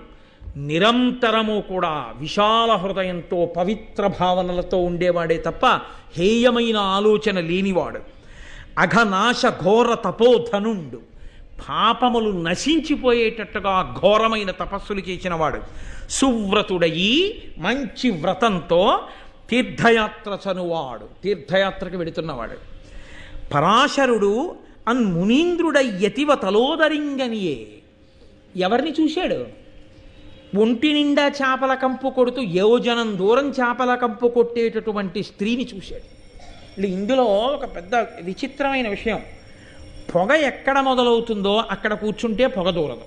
నిరంతరము కూడా విశాల హృదయంతో పవిత్ర భావనలతో ఉండేవాడే తప్ప హేయమైన ఆలోచన లేనివాడు. అఘనాశ ఘోర తపోధనుండు, పాపములు నశించిపోయేటట్టుగా ఘోరమైన తపస్సులు చేసినవాడు. సువ్రతుడయి, మంచి వ్రతంతో తీర్థయాత్ర చనువాడు, తీర్థయాత్రకు వెడుతున్నవాడు. పరాశరుడు అన్మునీంద్రుడయ్యతివ తలోదరింగనియే. ఎవరిని చూశాడు? ఒంటి నిండా చేపల కంపు కొడుతూ యోజనం దూరం చేపల కంపు కొట్టేటటువంటి స్త్రీని చూశాడు. ఇందులో ఒక పెద్ద విచిత్రమైన విషయం. పొగ ఎక్కడ మొదలవుతుందో అక్కడ కూర్చుంటే పొగ దూరదు,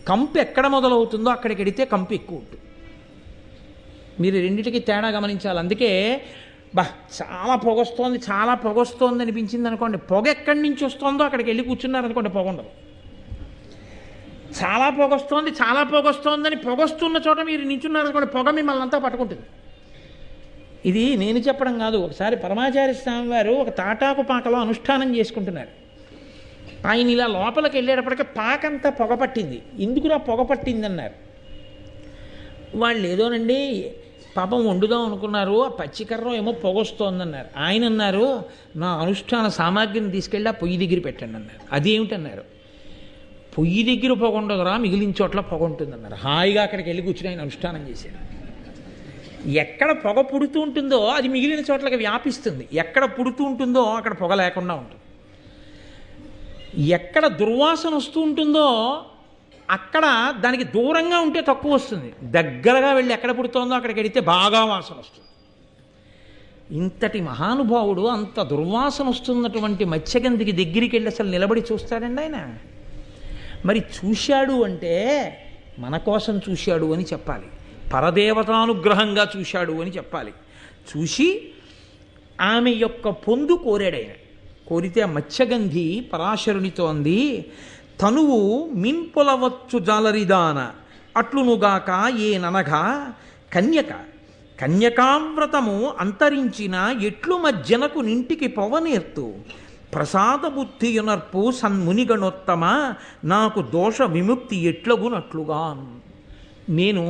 కంపు ఎక్కడ మొదలవుతుందో అక్కడికి వెడితే కంపు ఎక్కువ ఉంటుంది. మీరు రెండింటికి తేడా గమనించాలి. అందుకే చాలా పొగొస్తోంది, చాలా పొగొస్తోంది అనిపించింది అనుకోండి, పొగ ఎక్కడి నుంచి వస్తుందో అక్కడికి వెళ్ళి కూర్చున్నారనుకోండి పొగ ఉండదు. చాలా పొగొస్తోంది, చాలా పొగొస్తోందని పొగొస్తున్న చోట మీరు నించున్నారనుకోండి, పొగ మిమ్మల్ని అంతా పట్టుకుంటుంది. ఇది నేను చెప్పడం కాదు. ఒకసారి పరమాచార్య స్వామి వారు ఒక తాటాకు పాకలో అనుష్ఠానం చేసుకుంటున్నారు. ఆయన ఇలా లోపలికి వెళ్ళేటప్పటికీ పాకంతా పొగ పట్టింది. ఎందుకురా పొగ పట్టింది అన్నారు. వాళ్ళు ఏదోనండి పాపం వండుదాం అనుకున్నారు, ఆ పచ్చికర్రం ఏమో పొగొస్తోందన్నారు. ఆయన అన్నారు, నా అనుష్ఠాన సామాగ్రిని తీసుకెళ్ళి ఆ పొయ్యి దగ్గర పెట్టండి అన్నారు. అదేమిటన్నారు, పొయ్యి దగ్గర పొగ ఉండదురా, మిగిలిన చోట్ల పొగ ఉంటుందన్నారు. హాయిగా అక్కడికి వెళ్ళి కూర్చుని ఆయన అనుష్ఠానం చేశాడు. ఎక్కడ పొగ పుడుతూ ఉంటుందో అది మిగిలిన చోట్లకి వ్యాపిస్తుంది, ఎక్కడ పుడుతూ ఉంటుందో అక్కడ పొగ లేకుండా ఉంటుంది. ఎక్కడ దుర్వాసన వస్తూ ఉంటుందో అక్కడ దానికి దూరంగా ఉంటే తక్కువ వస్తుంది, దగ్గరగా వెళ్ళి ఎక్కడ పుడుతోందో అక్కడికి వెళితే బాగా వాసన వస్తుంది. ఇంతటి మహానుభావుడు అంత దుర్వాసన వస్తున్నటువంటి మత్స్యగంధికి దగ్గరికి వెళ్ళి అసలు నిలబడి చూస్తాడండి ఆయన. మరి చూశాడు అంటే మన కోసం చూశాడు అని చెప్పాలి, పరదేవతానుగ్రహంగా చూశాడు అని చెప్పాలి. చూసి ఆమె యొక్క పొందు కోరాడైన. కోరితే ఆ మత్స్యగంధి పరాశరునితో అంది, తనువు మింపులవచ్చు జాలరిదాన అట్లునుగాక ఏననగా కన్యక కన్యకావ్రతము అంతరించిన ఎట్లు మజ్జనకు నింటికి పవనేర్తు ప్రసాద బుద్ధియునర్పు సన్మునిగణోత్తమ నాకు దోష విముక్తి ఎట్లగునట్లుగా. నేను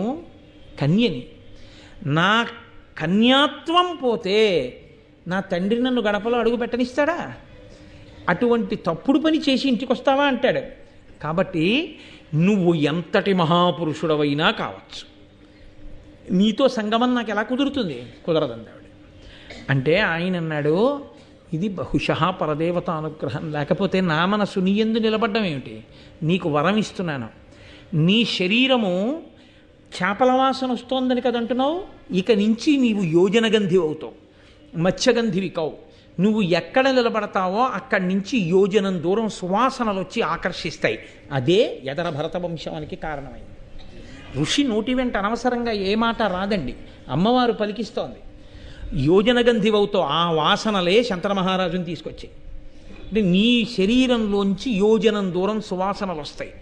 కన్యని, నా కన్యాత్వం పోతే నా తండ్రి నన్ను గడపలో అడుగు పెట్టనిస్తాడా? అటువంటి తప్పుడు పని చేసి ఇంటికి వస్తావా అంటాడు. కాబట్టి నువ్వు ఎంతటి మహాపురుషుడవైనా కావచ్చు, నీతో సంగమం నాకు ఎలా కుదురుతుంది? కుదరదండి ఆవిడ. అంటే ఆయన అన్నాడు, ఇది బహుశः పరదేవత అనుగ్రహం, లేకపోతే నా మనసు నీ యందు నిలబడ్డం ఏమిటి? నీకు వరం ఇస్తున్నాను, నీ శరీరము చేపల వాసన వస్తోందని కదంటున్నావు, ఇక నుంచి నీవు యోజనగంధి అవుతావు, మత్స్యగంధివి కావు. నువ్వు ఎక్కడ నిలబడతావో అక్కడి నుంచి యోజనం దూరం సువాసనలు వచ్చి ఆకర్షిస్తాయి. అదే యదర భరత వంశానికి కారణమైంది. ఋషి నోటి వెంట అనవసరంగా ఏ మాట రాదండి, అమ్మవారు పలికిస్తోంది. యోజనగంధివవుతో ఆ వాసనలే శంతన మహారాజుని తీసుకొచ్చాయి. అంటే నీ శరీరంలోంచి యోజనం దూరం సువాసనలు వస్తాయి.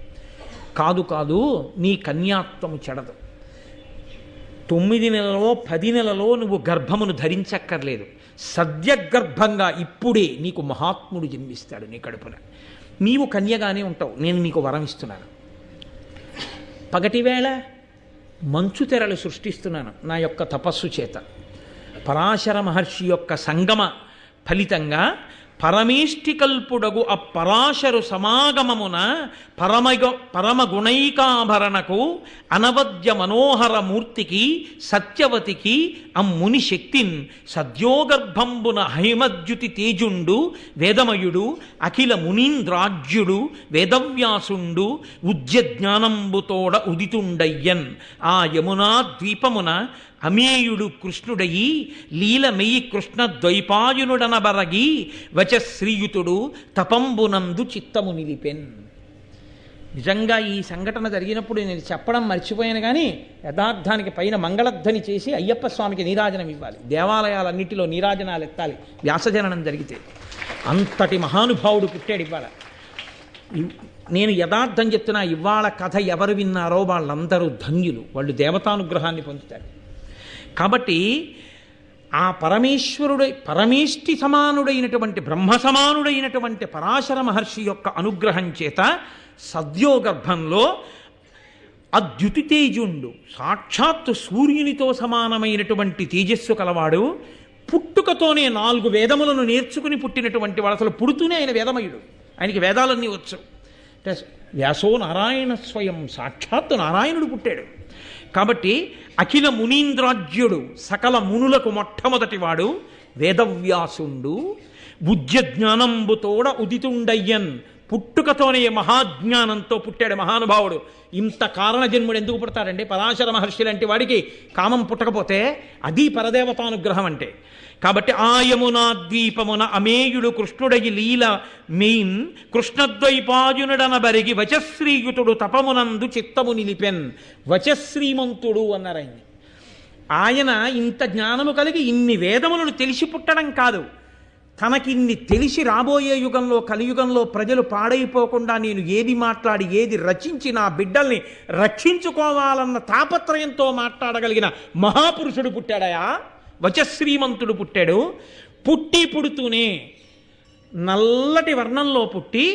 కాదు కాదు, నీ కన్యాత్వము చెడదు. 9 నెలలో 10 నెలలో నువ్వు గర్భమును ధరించక్కర్లేదు. సద్యగర్భంగా ఇప్పుడే నీకు మహాత్ముడు జన్మిస్తాడు నీ కడుపున. నీవు కన్యగానే ఉంటావు. నేను నీకు వరం ఇస్తున్నాను. పగటివేళ మంచు తెరలు సృష్టిస్తున్నాను నా యొక్క తపస్సు చేత. పరాశర మహర్షి యొక్క సంగమ ఫలితంగా పరమేష్టికల్పుడగు ఆ పరాశరు సమాగమమున పరమగుణైకాభరణకు అనవద్య మనోహర మూర్తికి సత్యవతికి అమ్ముని శక్తిన్ సద్యోగర్భంబున హైమద్యుతి తేజుండు వేదమయుడు అఖిల మునీంద్రాజ్యుడు వేదవ్యాసుండు ఉద్యజ్ఞానంబుతోడ ఉదితుండయ్యన్ ఆ యమునా ద్వీపమున అమేయుడు కృష్ణుడయి లీలమెయి కృష్ణ ద్వైపాయునుడనబరగి వచశ్రీయుతుడు తపంబునందు చిత్తము నిలిపెన్. నిజంగా ఈ సంఘటన జరిగినప్పుడు నేను చెప్పడం మర్చిపోయాను, కానీ యథార్థానికి పైన మంగళధ్వని చేసి అయ్యప్ప స్వామికి నీరాజనం ఇవ్వాలి. దేవాలయాలన్నింటిలో నీరాజనాలు ఎత్తాలి వ్యాసజననం జరిగితే. అంతటి మహానుభావుడు పుట్టాడు ఇవాళ. నేను యథార్థం చెప్తున్నా, ఇవాళ కథ ఎవరు విన్నారో వాళ్ళందరూ ధన్యులు, వాళ్ళు దేవతానుగ్రహాన్ని పొందుతారు. కాబట్టి ఆ పరమేష్టి సమానుడైనటువంటి బ్రహ్మ సమానుడైనటువంటి పరాశర మహర్షి యొక్క అనుగ్రహం చేత సద్యోగర్భంలో అద్యుతి తేజుండు, సాక్షాత్తు సూర్యునితో సమానమైనటువంటి తేజస్సు కలవాడు, పుట్టుకతోనే 4 వేదములను నేర్చుకుని పుట్టినటువంటి వాడు. అసలు పుడుతూనే ఆయన వేదమయుడు, ఆయనకి వేదాలన్నీ వచ్చు. వ్యాసో నారాయణ స్వయం, సాక్షాత్తు నారాయణుడు పుట్టాడు. కాబట్టి అఖిల మునీంద్రాజ్యుడు, సకల మునులకు మొట్టమొదటివాడు వేదవ్యాసుండు. బుద్ధ్యజ్ఞానంబుతోడ ఉదితుండయ్యన్, పుట్టుకతోనే మహాజ్ఞానంతో పుట్టాడు మహానుభావుడు. ఇంత కారణ జన్ముడు ఎందుకు పుడతాడండి? పరాశర మహర్షి లాంటి వాడికి కామం పుట్టకపోతే అది పరదేవతానుగ్రహం అంటే. కాబట్టి ఆయమునా ద్వీపమున అమేయుడు కృష్ణుడయి లీల మెయిన్ కృష్ణద్వైపాయునుడనబరిగి వచశ్రీయుతుడు తపమునందు చిత్తము నిలిపెన్. వచశ్రీమంతుడు అన్నారు ఆయన్ని. ఆయన ఇంత జ్ఞానము కలిగి ఇన్ని వేదములను తెలిసి పుట్టడం కాదు, తనకిన్ని తెలిసి రాబోయే యుగంలో కలియుగంలో ప్రజలు పాడైపోకుండా నేను ఏది మాట్లాడి ఏది రచించి నా బిడ్డల్ని రక్షించుకోవాలన్న తాపత్రయంతో మాట్లాడగలిగిన మహాపురుషుడు పుట్టాడయా. వచశ్రీమంతుడు పుట్టాడు. పుడుతూనే నల్లటి వర్ణంలో పుట్టి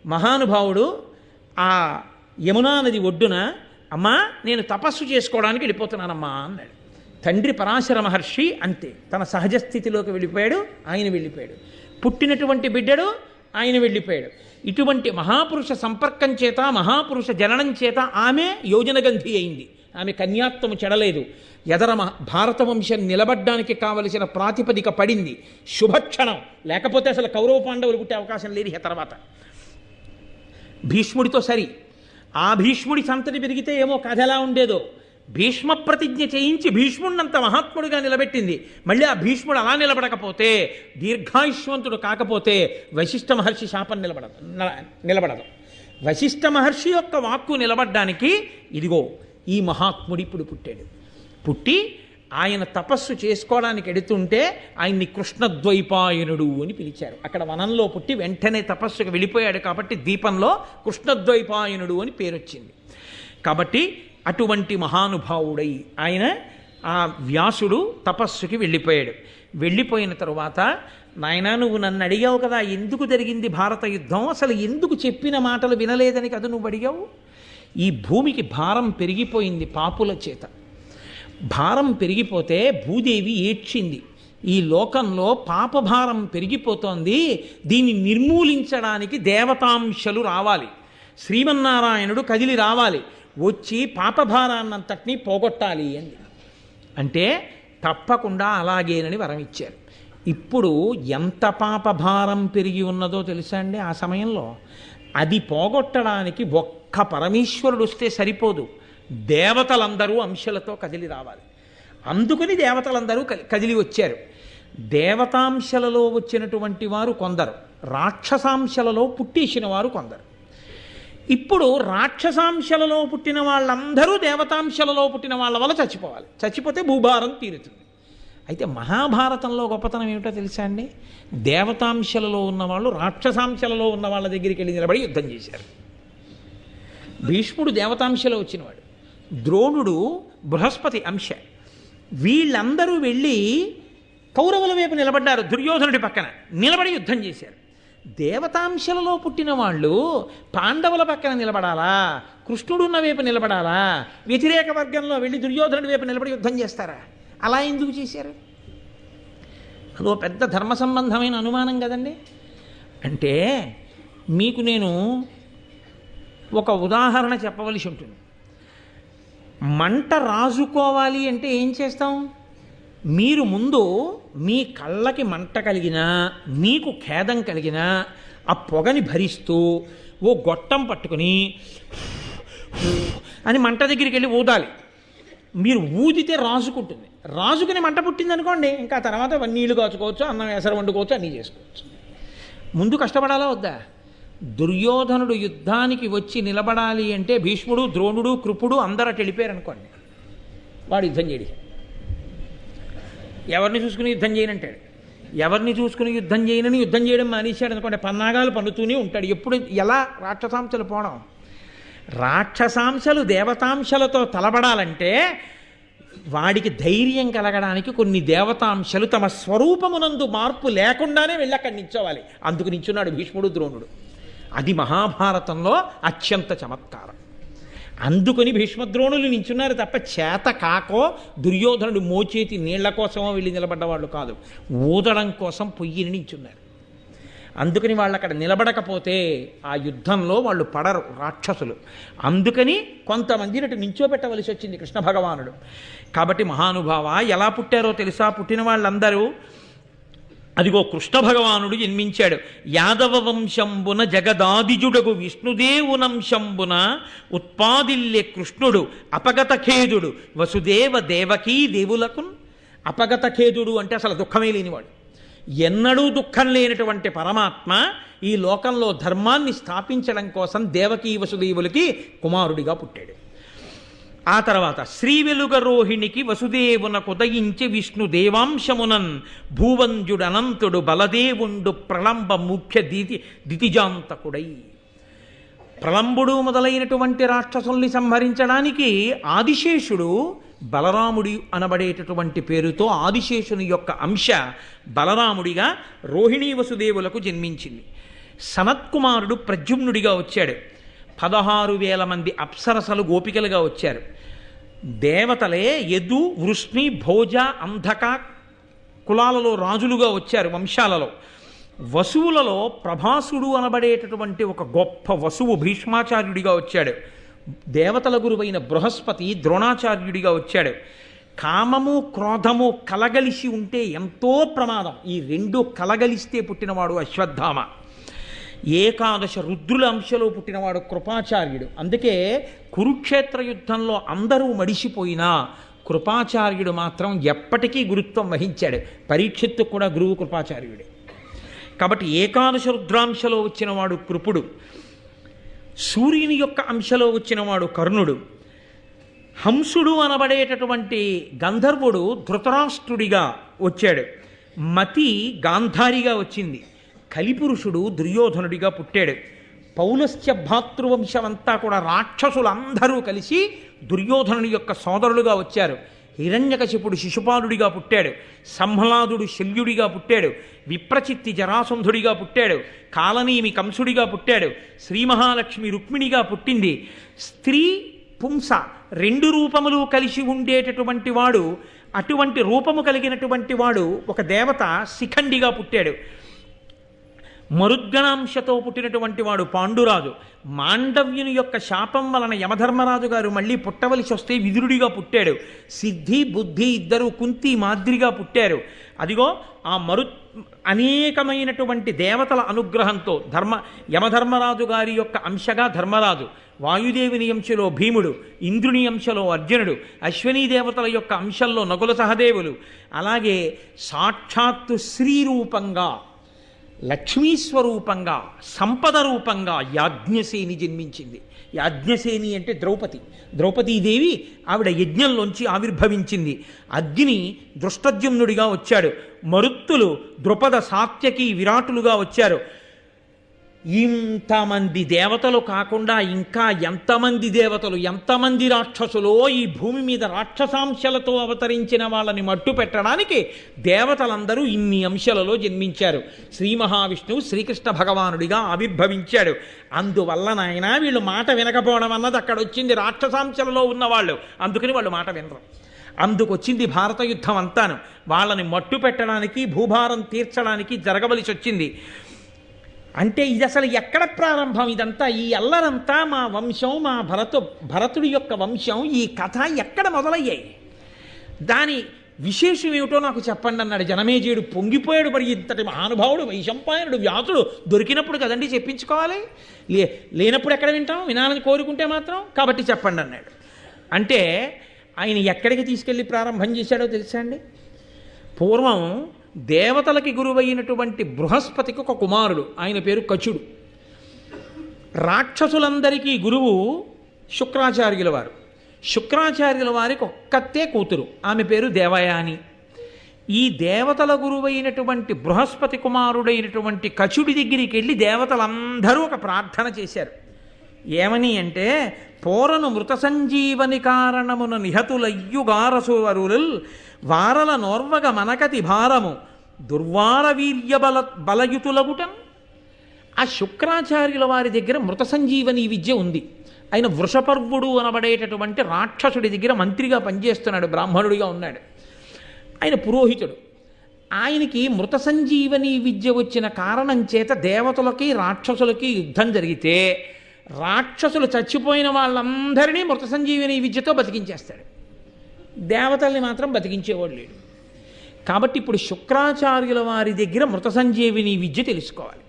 మహానుభావుడు ఆ యమునా నది ఒడ్డున, అమ్మా నేను తపస్సు చేసుకోవడానికి వెళ్ళిపోతున్నానమ్మా అన్నాడు. తండ్రి పరాశర మహర్షి అంతే, తన సహజ స్థితిలోకి వెళ్ళిపోయాడు, ఆయన వెళ్ళిపోయాడు. పుట్టినటువంటి బిడ్డడు ఆయన వెళ్ళిపోయాడు. ఇటువంటి మహాపురుష సంపర్కం చేత, మహాపురుష జననం చేత ఆమె యోజనగంధి అయింది. ఆమె కన్యాత్వము చెడలేదు. యదర భారత వంశం నిలబడ్డానికి కావలసిన ప్రాతిపదిక పడింది. శుభక్షణం, లేకపోతే అసలు కౌరవ పాండవులు పుట్టే అవకాశం లేదు. తర్వాత భీష్ముడితో సరి, ఆ భీష్ముడి సంతతి పెరిగితే ఏమో కథ ఎలా ఉండేదో. భీష్మ ప్రతిజ్ఞ చేయించి భీష్ముడినంత మహాత్ముడిగా నిలబెట్టింది. మళ్ళీ ఆ భీష్ముడు అలా నిలబడకపోతే, దీర్ఘాయుష్వంతుడు కాకపోతే వశిష్ఠ మహర్షి శాపం నిలబడదు. వశిష్ఠ మహర్షి యొక్క వాక్కు నిలబడ్డానికి ఇదిగో ఈ మహాత్ముడు ఇప్పుడు పుట్టాడు. పుట్టి ఆయన తపస్సు చేసుకోవడానికి ఎడుతుంటే ఆయన్ని కృష్ణద్వైపాయనుడు అని పిలిచారు. అక్కడ వనంలో పుట్టి వెంటనే తపస్సుకు వెళ్ళిపోయాడు కాబట్టి ద్వీపంలో కృష్ణద్వైపాయనుడు అని పేరొచ్చింది. కాబట్టి అటువంటి మహానుభావుడై ఆయన ఆ వ్యాసుడు తపస్సుకి వెళ్ళిపోయాడు. వెళ్ళిపోయిన తరువాత, నాయనా నువ్వు నన్ను అడిగావు కదా ఎందుకు జరిగింది భారత యుద్ధం, అసలు ఎందుకు చెప్పిన మాటలు వినలేదని కదా నువ్వు అడిగావు. ఈ భూమికి భారం పెరిగిపోయింది పాపుల చేత. భారం పెరిగిపోతే భూదేవి ఏడ్చింది. ఈ లోకంలో పాపభారం పెరిగిపోతోంది, దీన్ని నిర్మూలించడానికి దేవతాంశలు రావాలి, శ్రీమన్నారాయణుడు కదిలి రావాలి, వచ్చి పాపభారాన్నంతటినీ పోగొట్టాలి అని అంటే తప్పకుండా అలాగేనని వరం ఇచ్చారు. ఇప్పుడు ఎంత పాపభారం పెరిగి ఉన్నదో తెలుసా అండి ఆ సమయంలో? అది పోగొట్టడానికి ఒక్క పరమేశ్వరుడు వస్తే సరిపోదు, దేవతలందరూ అంశలతో కదిలి రావాలి. అందుకని దేవతలందరూ కదిలి వచ్చారు. దేవతాంశలలో వచ్చినటువంటి వారు కొందరు, రాక్షసాంశలలో పుట్టేసిన వారు కొందరు. ఇప్పుడు రాక్షసాంశలలో పుట్టిన వాళ్ళందరూ దేవతాంశలలో పుట్టిన వాళ్ళ వల్ల చచ్చిపోవాలి, చచ్చిపోతే భూభారం తీరుతుంది. అయితే మహాభారతంలో గొప్పతనం ఏమిటో తెలుసా అండి? దేవతాంశలలో ఉన్నవాళ్ళు రాక్షసాంశలలో ఉన్న వాళ్ళ దగ్గరికి వెళ్ళి నిలబడి యుద్ధం చేశారు. భీష్ముడు దేవతాంశలో వచ్చినవాడు, ద్రోణుడు బృహస్పతి అంశ. వీళ్ళందరూ వెళ్ళి కౌరవుల వైపు నిలబడ్డారు, దుర్యోధనుడి పక్కన నిలబడి యుద్ధం చేశారు. దేవతాంశలలో పుట్టిన వాళ్ళు పాండవుల పక్కన నిలబడాలా, కృష్ణుడున్న వైపు నిలబడాలా, వ్యతిరేక వర్గంలో వెళ్ళి దుర్యోధనుడి వైపు నిలబడి యుద్ధం చేస్తారా? అలా ఎందుకు చేశారు? అదో పెద్ద ధర్మ సంబంధమైన అనుమానం కదండి. అంటే మీకు నేను ఒక ఉదాహరణ చెప్పవలసి ఉంటుంది. మంట రాజుకోవాలి అంటే ఏం చేస్తాం? మీరు ముందు మీ కళ్ళకి మంట కలిగినా, మీకు ఖేదం కలిగినా ఆ పొగని భరిస్తూ ఓ గొట్టం పట్టుకుని అని మంట దగ్గరికి వెళ్ళి ఊదాలి. మీరు ఊదితే రాజుకుంటుంది, రాజుకుని మంట పుట్టింది అనుకోండి, ఇంకా తర్వాత నీళ్లు కాచుకోవచ్చు, అన్నం ఎసరు వండుకోవచ్చు, అన్నీ చేసుకోవచ్చు. ముందు కష్టపడాలా వద్దా? దుర్యోధనుడు యుద్ధానికి వచ్చి నిలబడాలి అంటే భీష్ముడు, ద్రోణుడు, కృపుడు అందరూ అటు వెళ్ళిపోయారు అనుకోండి, వాడు యుద్ధం చేయడు. ఎవరిని చూసుకుని యుద్ధం చేయనంటాడు, ఎవరిని చూసుకుని యుద్ధం చేయనని యుద్ధం చేయడం మానేశాడు అనుకోండి, పన్నాగాలు పన్నుతూనే ఉంటాడు. ఎప్పుడు ఎలా రాక్షసాంశలు పోవడం? రాక్షసాంశలు దేవతాంశలతో తలబడాలంటే వాడికి ధైర్యం కలగడానికి కొన్ని దేవతాంశలు తమ స్వరూపమునందు మార్పు లేకుండానే వెళ్ళి అక్కడి నించోవాలి. అందుకు నించున్నాడు భీష్ముడు, ద్రోణుడు. అది మహాభారతంలో అత్యంత చమత్కారం. అందుకని భీష్మద్రోణులు నించున్నారు తప్ప చేత కాకో దుర్యోధనుడు మోచేతి నీళ్ల కోసమో వెళ్ళి నిలబడ్డవాళ్ళు కాదు, ఊదడం కోసం పొయ్యిని నించున్నారు. అందుకని వాళ్ళు అక్కడ నిలబడకపోతే ఆ యుద్ధంలో వాళ్ళు పడరు రాక్షసులు. అందుకని కొంతమందిని అటు నించోబెట్టవలసి వచ్చింది కృష్ణ భగవానుడు. కాబట్టి మహానుభావ ఎలా పుట్టారో తెలుసా? పుట్టిన వాళ్ళందరూ అదిగో కృష్ణ భగవానుడు జన్మించాడు. యాదవ వంశంబున జగదాదిజుడగు విష్ణుదేవునంశంబున ఉత్పాదిల్లే కృష్ణుడు అపగత ఖేదుడు వసుదేవ దేవకీ దేవులకున్. అపగత ఖేదుడు అంటే అసలు దుఃఖమే లేనివాడు, ఎన్నడూ దుఃఖం లేనటువంటి పరమాత్మ ఈ లోకంలో ధర్మాన్ని స్థాపించడం కోసం దేవకీ వసుదేవులకి కుమారుడిగా పుట్టాడు. ఆ తర్వాత శ్రీ వెలుగరోహిణికి వసుదేవునకు ఉదయించి విష్ణు దేవాంశమునన్ భూవంజుడనంతుడు బలదేవుండు ప్రళంబ ముఖ్య దితిజాంతకుడై. ప్రళంబుడు మొదలైనటువంటి రాక్షసుల్ని సంహరించడానికి ఆదిశేషుడు బలరాముడి అనబడేటటువంటి పేరుతో ఆదిశేషుని యొక్క అంశ బలరాముడిగా రోహిణీ వసుదేవులకు జన్మించింది. సనత్కుమారుడు ప్రద్యుమ్నుడిగా వచ్చాడు. 16,000 మంది అప్సరసలు గోపికలుగా వచ్చారు. దేవతలే యదు, వృష్ణి, భోజ, అంధక కులాలలో రాజులుగా వచ్చారు వంశాలలో. వసువులలో ప్రభాసుడు అనబడేటటువంటి ఒక గొప్ప వసువు భీష్మాచార్యుడిగా వచ్చాడు. దేవతల గురువైన బృహస్పతి ద్రోణాచార్యుడిగా వచ్చాడు. కామము క్రోధము కలగలిసి ఉంటే ఎంతో ప్రమాదం. ఈ రెండు కలగలిస్తే పుట్టినవాడు అశ్వత్థామ. ఏకాదశ రుద్రుల అంశలో పుట్టినవాడు కృపాచార్యుడు. అందుకే కురుక్షేత్ర యుద్ధంలో అందరూ మడిసిపోయినా కృపాచార్యుడు మాత్రం ఎప్పటికీ గురుత్వం వహించాడు. పరీక్షిత్తు కూడా గురువు కృపాచార్యుడే. కాబట్టి ఏకాదశ రుద్రాంశలో వచ్చినవాడు కృపుడు. సూర్యుని యొక్క అంశలో వచ్చినవాడు కర్ణుడు. హంసుడు అనబడేటటువంటి గంధర్వుడు ధృతరాష్ట్రుడిగా వచ్చాడు. మతి గాంధారిగా వచ్చింది. కలిపురుషుడు దుర్యోధనుడిగా పుట్టాడు. పౌలస్త్య భాతృవంశమంతా కూడా రాక్షసులందరూ కలిసి దుర్యోధనుడి యొక్క సోదరులుగా వచ్చారు. హిరణ్యకశిపుడు శిశుపాలుడిగా పుట్టాడు. సంహ్లాదుడు శల్యుడిగా పుట్టాడు. విప్రచిత్తి జరాసంధుడిగా పుట్టాడు. కాలనేమి కంసుడిగా పుట్టాడు. శ్రీ మహాలక్ష్మి రుక్మిణిగా పుట్టింది. స్త్రీ పుంస రెండు రూపములు కలిసి ఉండేటటువంటి వాడు అటువంటి రూపము కలిగినటువంటి వాడు ఒక దేవత శిఖండిగా పుట్టాడు. మరుద్గణాంశతో పుట్టినటువంటి వాడు పాండురాజు. మాండవ్యుని యొక్క శాపం వలన యమధర్మరాజు గారు మళ్ళీ పుట్టవలసి వస్తే విదురుడిగా పుట్టాడు. సిద్ధి బుద్ధి ఇద్దరు కుంతి మాద్రిగా పుట్టారు. అదిగో ఆ అనేకమైనటువంటి దేవతల అనుగ్రహంతో యమధర్మరాజు గారి యొక్క అంశగా ధర్మరాజు, వాయుదేవుని అంశలో భీముడు, ఇంద్రుని అంశలో అర్జునుడు, అశ్వనీ దేవతల యొక్క అంశంలో నకుల సహదేవులు, అలాగే సాక్షాత్తు శ్రీరూపంగా లక్ష్మీస్వరూపంగా సంపద రూపంగా యాజ్ఞసేని జన్మించింది. యాజ్ఞసేని అంటే ద్రౌపదీదేవి ఆవిడ యజ్ఞంలోంచి ఆవిర్భవించింది. అగ్ని దృష్టద్యుమ్నుడిగా వచ్చాడు. మరుత్తులు ద్రుపద సాత్యకి విరాటులుగా వచ్చారు. ఇంతమంది దేవతలు కాకుండా ఇంకా ఎంతమంది దేవతలు, ఎంతమంది రాక్షసులో ఈ భూమి మీద రాక్షసాంశలతో అవతరించిన వాళ్ళని మట్టు పెట్టడానికి దేవతలందరూ ఇన్ని అంశాలలో జన్మించారు. శ్రీ మహావిష్ణువు శ్రీకృష్ణ భగవానుడిగా ఆవిర్భవించాడు. అందువల్ల నాయన వీళ్ళు మాట వినకపోవడం అన్నది అక్కడ వచ్చింది. రాక్షసాంశలలో ఉన్నవాళ్ళు, అందుకని వాళ్ళు మాట వినరు. అందుకొచ్చింది భారత యుద్ధం అంతాను. వాళ్ళని మట్టు పెట్టడానికి, భూభారం తీర్చడానికి జరగవలసి వచ్చింది. అంటే ఇది అసలు ఎక్కడ ప్రారంభం? ఇదంతా ఈ అల్లరంతా మా వంశం, మా భరతుడి యొక్క వంశం, ఈ కథ ఎక్కడ మొదలయ్యాయి? దాని విశేషం ఏమిటో నాకు చెప్పండి అన్నాడు. జనమేజయుడు పొంగిపోయాడు. మరి ఇంతటి మహానుభావుడు వైశంపాయనుడు వ్యాసుడు దొరికినప్పుడు కదండి చెప్పించుకోవాలి, లేనప్పుడు ఎక్కడ వింటాం? వినాలని కోరుకుంటే మాత్రం. కాబట్టి చెప్పండి అన్నాడు. అంటే ఆయన ఎక్కడికి తీసుకెళ్ళి ప్రారంభం చేశాడో తెలుసా అండి? పూర్వం దేవతలకి గురువైనటువంటి బృహస్పతికి ఒక కుమారుడు, ఆయన పేరు కచుడు. రాక్షసులందరికీ గురువు శుక్రాచార్యుల వారు. శుక్రాచార్యుల వారికి ఒక్కతే కూతురు, ఆమె పేరు దేవయాని. ఈ దేవతల గురువైనటువంటి బృహస్పతి కుమారుడైనటువంటి కచుడి దగ్గరికి వెళ్ళి దేవతలందరూ ఒక ప్రార్థన చేశారు. ఏమని అంటే, పోరను మృత సంజీవని కారణమున నిహతులయ్యుగారసువరుల్ వారల నోర్వగ మనకతి భారము దుర్వార వీర్య బలయుతులగుటం. ఆ శుక్రాచార్యుల వారి దగ్గర మృత సంజీవని విద్య ఉంది. ఆయన వృషపర్వుడు అనబడేటటువంటి రాక్షసుడి దగ్గర మంత్రిగా పనిచేస్తున్నాడు, బ్రాహ్మణుడిగా ఉన్నాడు. ఆయన పురోహితుడు. ఆయనకి మృత సంజీవని విద్య వచ్చిన కారణం చేత దేవతలకి రాక్షసులకి యుద్ధం జరిగితే రాక్షసులు చచ్చిపోయిన వాళ్ళందరినీ మృత సంజీవని విద్యతో బతికించేస్తాడు. దేవతల్ని మాత్రం బతికించేవాడు లేడు. కాబట్టి ఇప్పుడు శుక్రాచార్యుల వారి దగ్గర మృత సంజీవిని విద్య తెలుసుకోవాలి.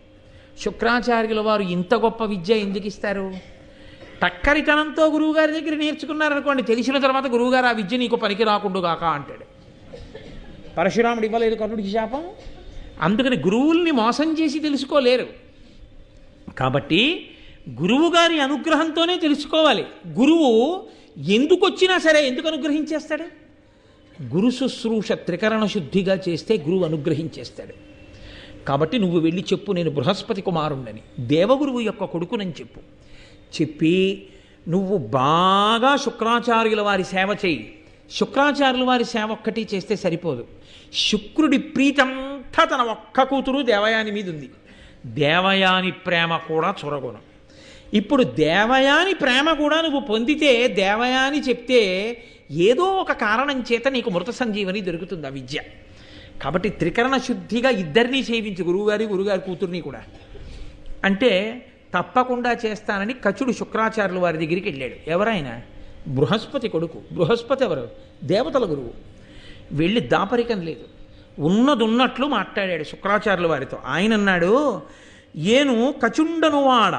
శుక్రాచార్యుల వారు ఇంత గొప్ప విద్య ఎందుకు ఇస్తారు? టక్కరితనంతో గురువుగారి దగ్గర నేర్చుకున్నారనుకోండి, తెలిసిన తర్వాత గురువుగారు ఆ విద్య నీకు పనికి రాకుండుగాక అంటాడు. పరశురాముడు ఇవ్వలేదు కర్ణుడికి శాపం. అందుకని గురువుల్ని మోసం చేసి తెలుసుకోలేరు. కాబట్టి గురువుగారి అనుగ్రహంతోనే తెలుసుకోవాలి. గురువు ఎందుకు వచ్చినా సరే ఎందుకు అనుగ్రహించేస్తాడు? గురు శుశ్రూష త్రికరణ శుద్ధిగా చేస్తే గురువు అనుగ్రహించేస్తాడు. కాబట్టి నువ్వు వెళ్ళి చెప్పు, నేను బృహస్పతి కుమారుణ్ణని, దేవగురువు యొక్క కొడుకునని చెప్పు. చెప్పి నువ్వు బాగా శుక్రాచార్యుల వారి సేవ చేయి. శుక్రాచార్యుల వారి సేవ ఒక్కటి చేస్తే సరిపోదు. శుక్రుడి ప్రీతంతా తన ఒక్క కూతురు దేవయాని మీద ఉంది. దేవయాని ప్రేమ కూడా చొరగొను. ఇప్పుడు దేవయాని ప్రేమ కూడా నువ్వు పొందితే, దేవయాని చెప్తే ఏదో ఒక కారణం చేత నీకు మృత సంజీవని దొరుకుతుంది ఆ విద్య. కాబట్టి త్రికరణ శుద్ధిగా ఇద్దరినీ సేవించు, గురువుగారి కూతుర్ని కూడా. అంటే తప్పకుండా చేస్తానని కచుడు శుక్రాచార్యుల వారి దగ్గరికి వెళ్ళాడు. ఎవరైనా? బృహస్పతి కొడుకు. బృహస్పతి ఎవరు? దేవతల గురువు. వెళ్ళి దాపరికం లేదు, ఉన్నదున్నట్లు మాట్లాడాడు శుక్రాచార్యుల వారితో. ఆయన అన్నాడు, ఏను కచుండను వాడ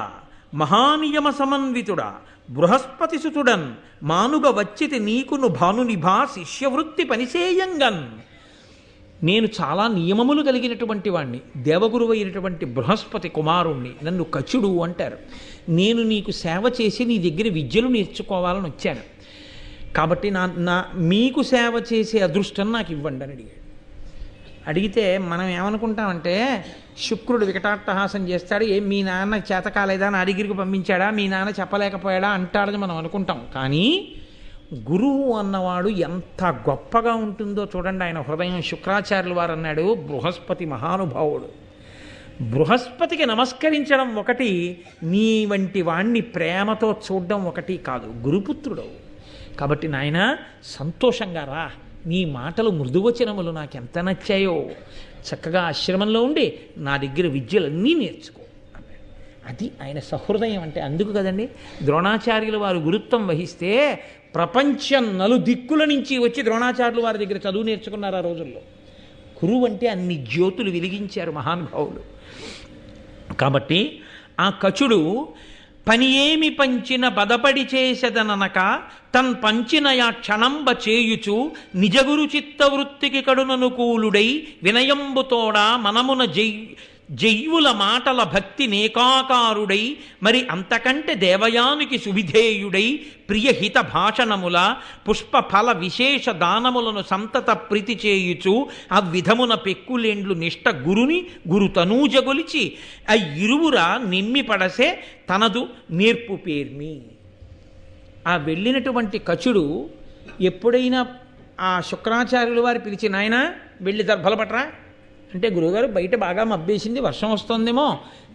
మహానియమ సమన్వితుడా బృహస్పతి సుతుడన్ మానుగ వచ్చితి నీకును భానునిభా శిష్యవృత్తి పనిసేయంగన్. నేను చాలా నియమములు కలిగినటువంటి వాణ్ణి, దేవగురువు అయినటువంటి బృహస్పతి కుమారుణ్ణి, నన్ను కచుడు అంటారు. నేను నీకు సేవ చేసి నీ దగ్గర విద్యలు నేర్చుకోవాలని వచ్చాను. కాబట్టి మీకు సేవ చేసే అదృష్టం నాకు ఇవ్వండి అని అడిగాడు. అడిగితే మనం ఏమనుకుంటామంటే, శుక్రుడు వికటాట్టహాసం చేస్తాడు, ఏం మీ నాన్న చేత కాలేదా, నా దగ్గరికి పంపించాడా, మీ నాన్న చెప్పలేకపోయాడా అంటాడని మనం అనుకుంటాం. కానీ గురువు అన్నవాడు ఎంత గొప్పగా ఉంటుందో చూడండి. ఆయన హృదయం. శుక్రాచార్యుల వారు అన్నాడు, బృహస్పతి మహానుభావుడు. బృహస్పతికి నమస్కరించడం ఒకటి, నీ వంటి వాణ్ణి ప్రేమతో చూడడం ఒకటి కాదు. గురుపుత్రుడు. కాబట్టి నాయన సంతోషంగా రా, నీ మాటలు మృదువచనములు నాకెంత నచ్చాయో, చక్కగా ఆశ్రమంలో ఉండి నా దగ్గర విద్యలన్నీ నేర్చుకో అన్నాడు. అది ఆయన సహృదయం అంటే. అందుకు కదండి ద్రోణాచార్యులు వారు గురుత్వం వహిస్తే ప్రపంచం నలుదిక్కుల నుంచి వచ్చి ద్రోణాచార్యులు వారి దగ్గర చదువు నేర్చుకున్నారు ఆ రోజుల్లో. గురువు అంటే అన్ని జ్యోతులు వెలిగించారు మహానుభావులు. కాబట్టి ఆ కచుడు పని ఏమి పంచిన బదపడి చేసెదననక తన్ పంచినయా క్షణంబ చేయుచు నిజగురు చిత్తవృత్తికి కడుననుకూలుడై వినయంబుతోడా మనమున జయ్యుల మాటల భక్తి నేకాకారుడై మరి అంతకంటే దేవయానికి సువిధేయుడై ప్రియహిత భాషణముల పుష్ప ఫల విశేష దానములను సంతత ప్రీతి చేయుచు ఆ విధమున పెక్కులేండ్లు నిష్ట గురుని గురు తనూజగొలిచి ఆ ఇరువుర నిమ్మి పడసే తనదు నేర్పు పేర్మి. ఆ వెళ్ళినటువంటి కచుడు ఎప్పుడైనా ఆ శుక్రాచార్యుల వారు పిలిచి, నాయన వెళ్ళి దర్భల పట్రా అంటే, గురువుగారు బయట బాగా మబ్బేసింది, వర్షం వస్తుందేమో,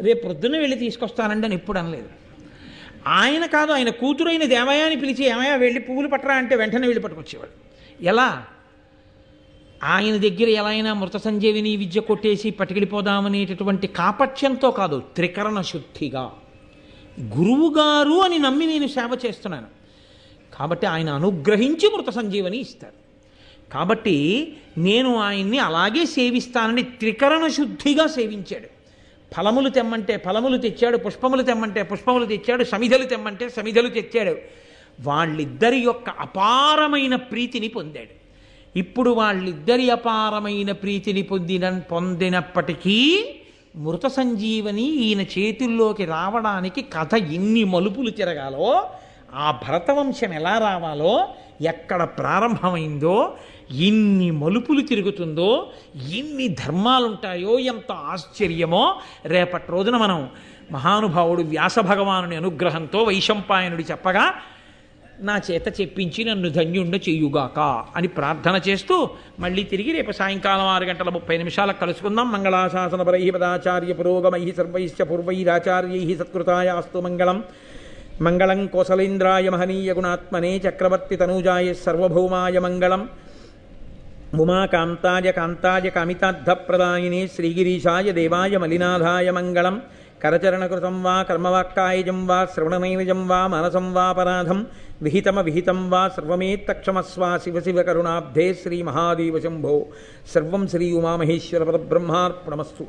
రేపు పొద్దున్న వెళ్ళి తీసుకొస్తానండి అని ఎప్పుడు అనలేదు. ఆయన కాదు, ఆయన కూతురైన దేవయాని పిలిచి, ఏమయ్యా వెళ్ళి పువ్వులు పట్టరా అంటే వెంటనే వెళ్ళి పట్టుకొచ్చేవాడు. ఎలా? ఆయన దగ్గర ఎలా అయినా మృత సంజీవిని విద్య కొట్టేసి పట్టుకెళ్ళిపోదామనేటటువంటి కాపట్యంతో కాదు, త్రికరణ శుద్ధిగా గురువుగారు అని నమ్మి నేను సేవ చేస్తున్నాను కాబట్టి ఆయన అనుగ్రహించి మృత సంజీవని ఇస్తారు. కాబట్టి నేను ఆయన్ని అలాగే సేవిస్తానని త్రికరణ శుద్ధిగా సేవించాడు. ఫలములు తెమ్మంటే ఫలములు తెచ్చాడు, పుష్పములు తెమ్మంటే పుష్పములు తెచ్చాడు, సమిధలు తెమ్మంటే సమిధలు తెచ్చాడు. వాళ్ళిద్దరి యొక్క అపారమైన ప్రీతిని పొందాడు. ఇప్పుడు వాళ్ళిద్దరి అపారమైన ప్రీతిని పొందినప్పటికీ మృత సంజీవని ఈయన చేతుల్లోకి రావడానికి కథ ఎన్ని మలుపులు తిరగాలో, ఆ భరతవంశం ఎలా రావాలో, ఎక్కడ ప్రారంభమైందో, ఎన్ని మలుపులు తిరుగుతుందో, ఎన్ని ధర్మాలుంటాయో, ఎంత ఆశ్చర్యమో రేపటి రోజున మనం మహానుభావుడు వ్యాస భగవానుని అనుగ్రహంతో వైశంపాయనుడు చెప్పగా నా చేత చెప్పించి నన్ను ధన్యుండ చెయ్యుగాక అని ప్రార్థన చేస్తూ మళ్ళీ తిరిగి రేపు సాయంకాలం 6:30 కలుసుకుందాం. మంగళాశాసనపరై పదాచార్య పురోగమై సర్వైశ్చ పూర్వైరాచార్యై సత్కృతాయ అస్తు మంగళం. మంగళం కోసలేంద్రాయ మహనీయ గుణాత్మనే చక్రవర్తి తనూజాయ సర్వభౌమాయ మంగళం. ఉమాకాంతాయ కాంతాయ కామితార్థప్రదాయినే శ్రీగిరీశాయ దేవాయ మలినాథాయ మంగళం. కరచరణకృతం వా కర్మవాక్కాయజం వా శ్రవణనైనజం వా మనసం వాపరాధం విహితం వా సర్వమేత్తక్షమస్వ శివ శివ కరుణాబ్ధే శ్రీ మహాదేవ శంభో. సర్వం శ్రీ ఉమామహేశ్వర పరబ్రహ్మార్పణమస్తు.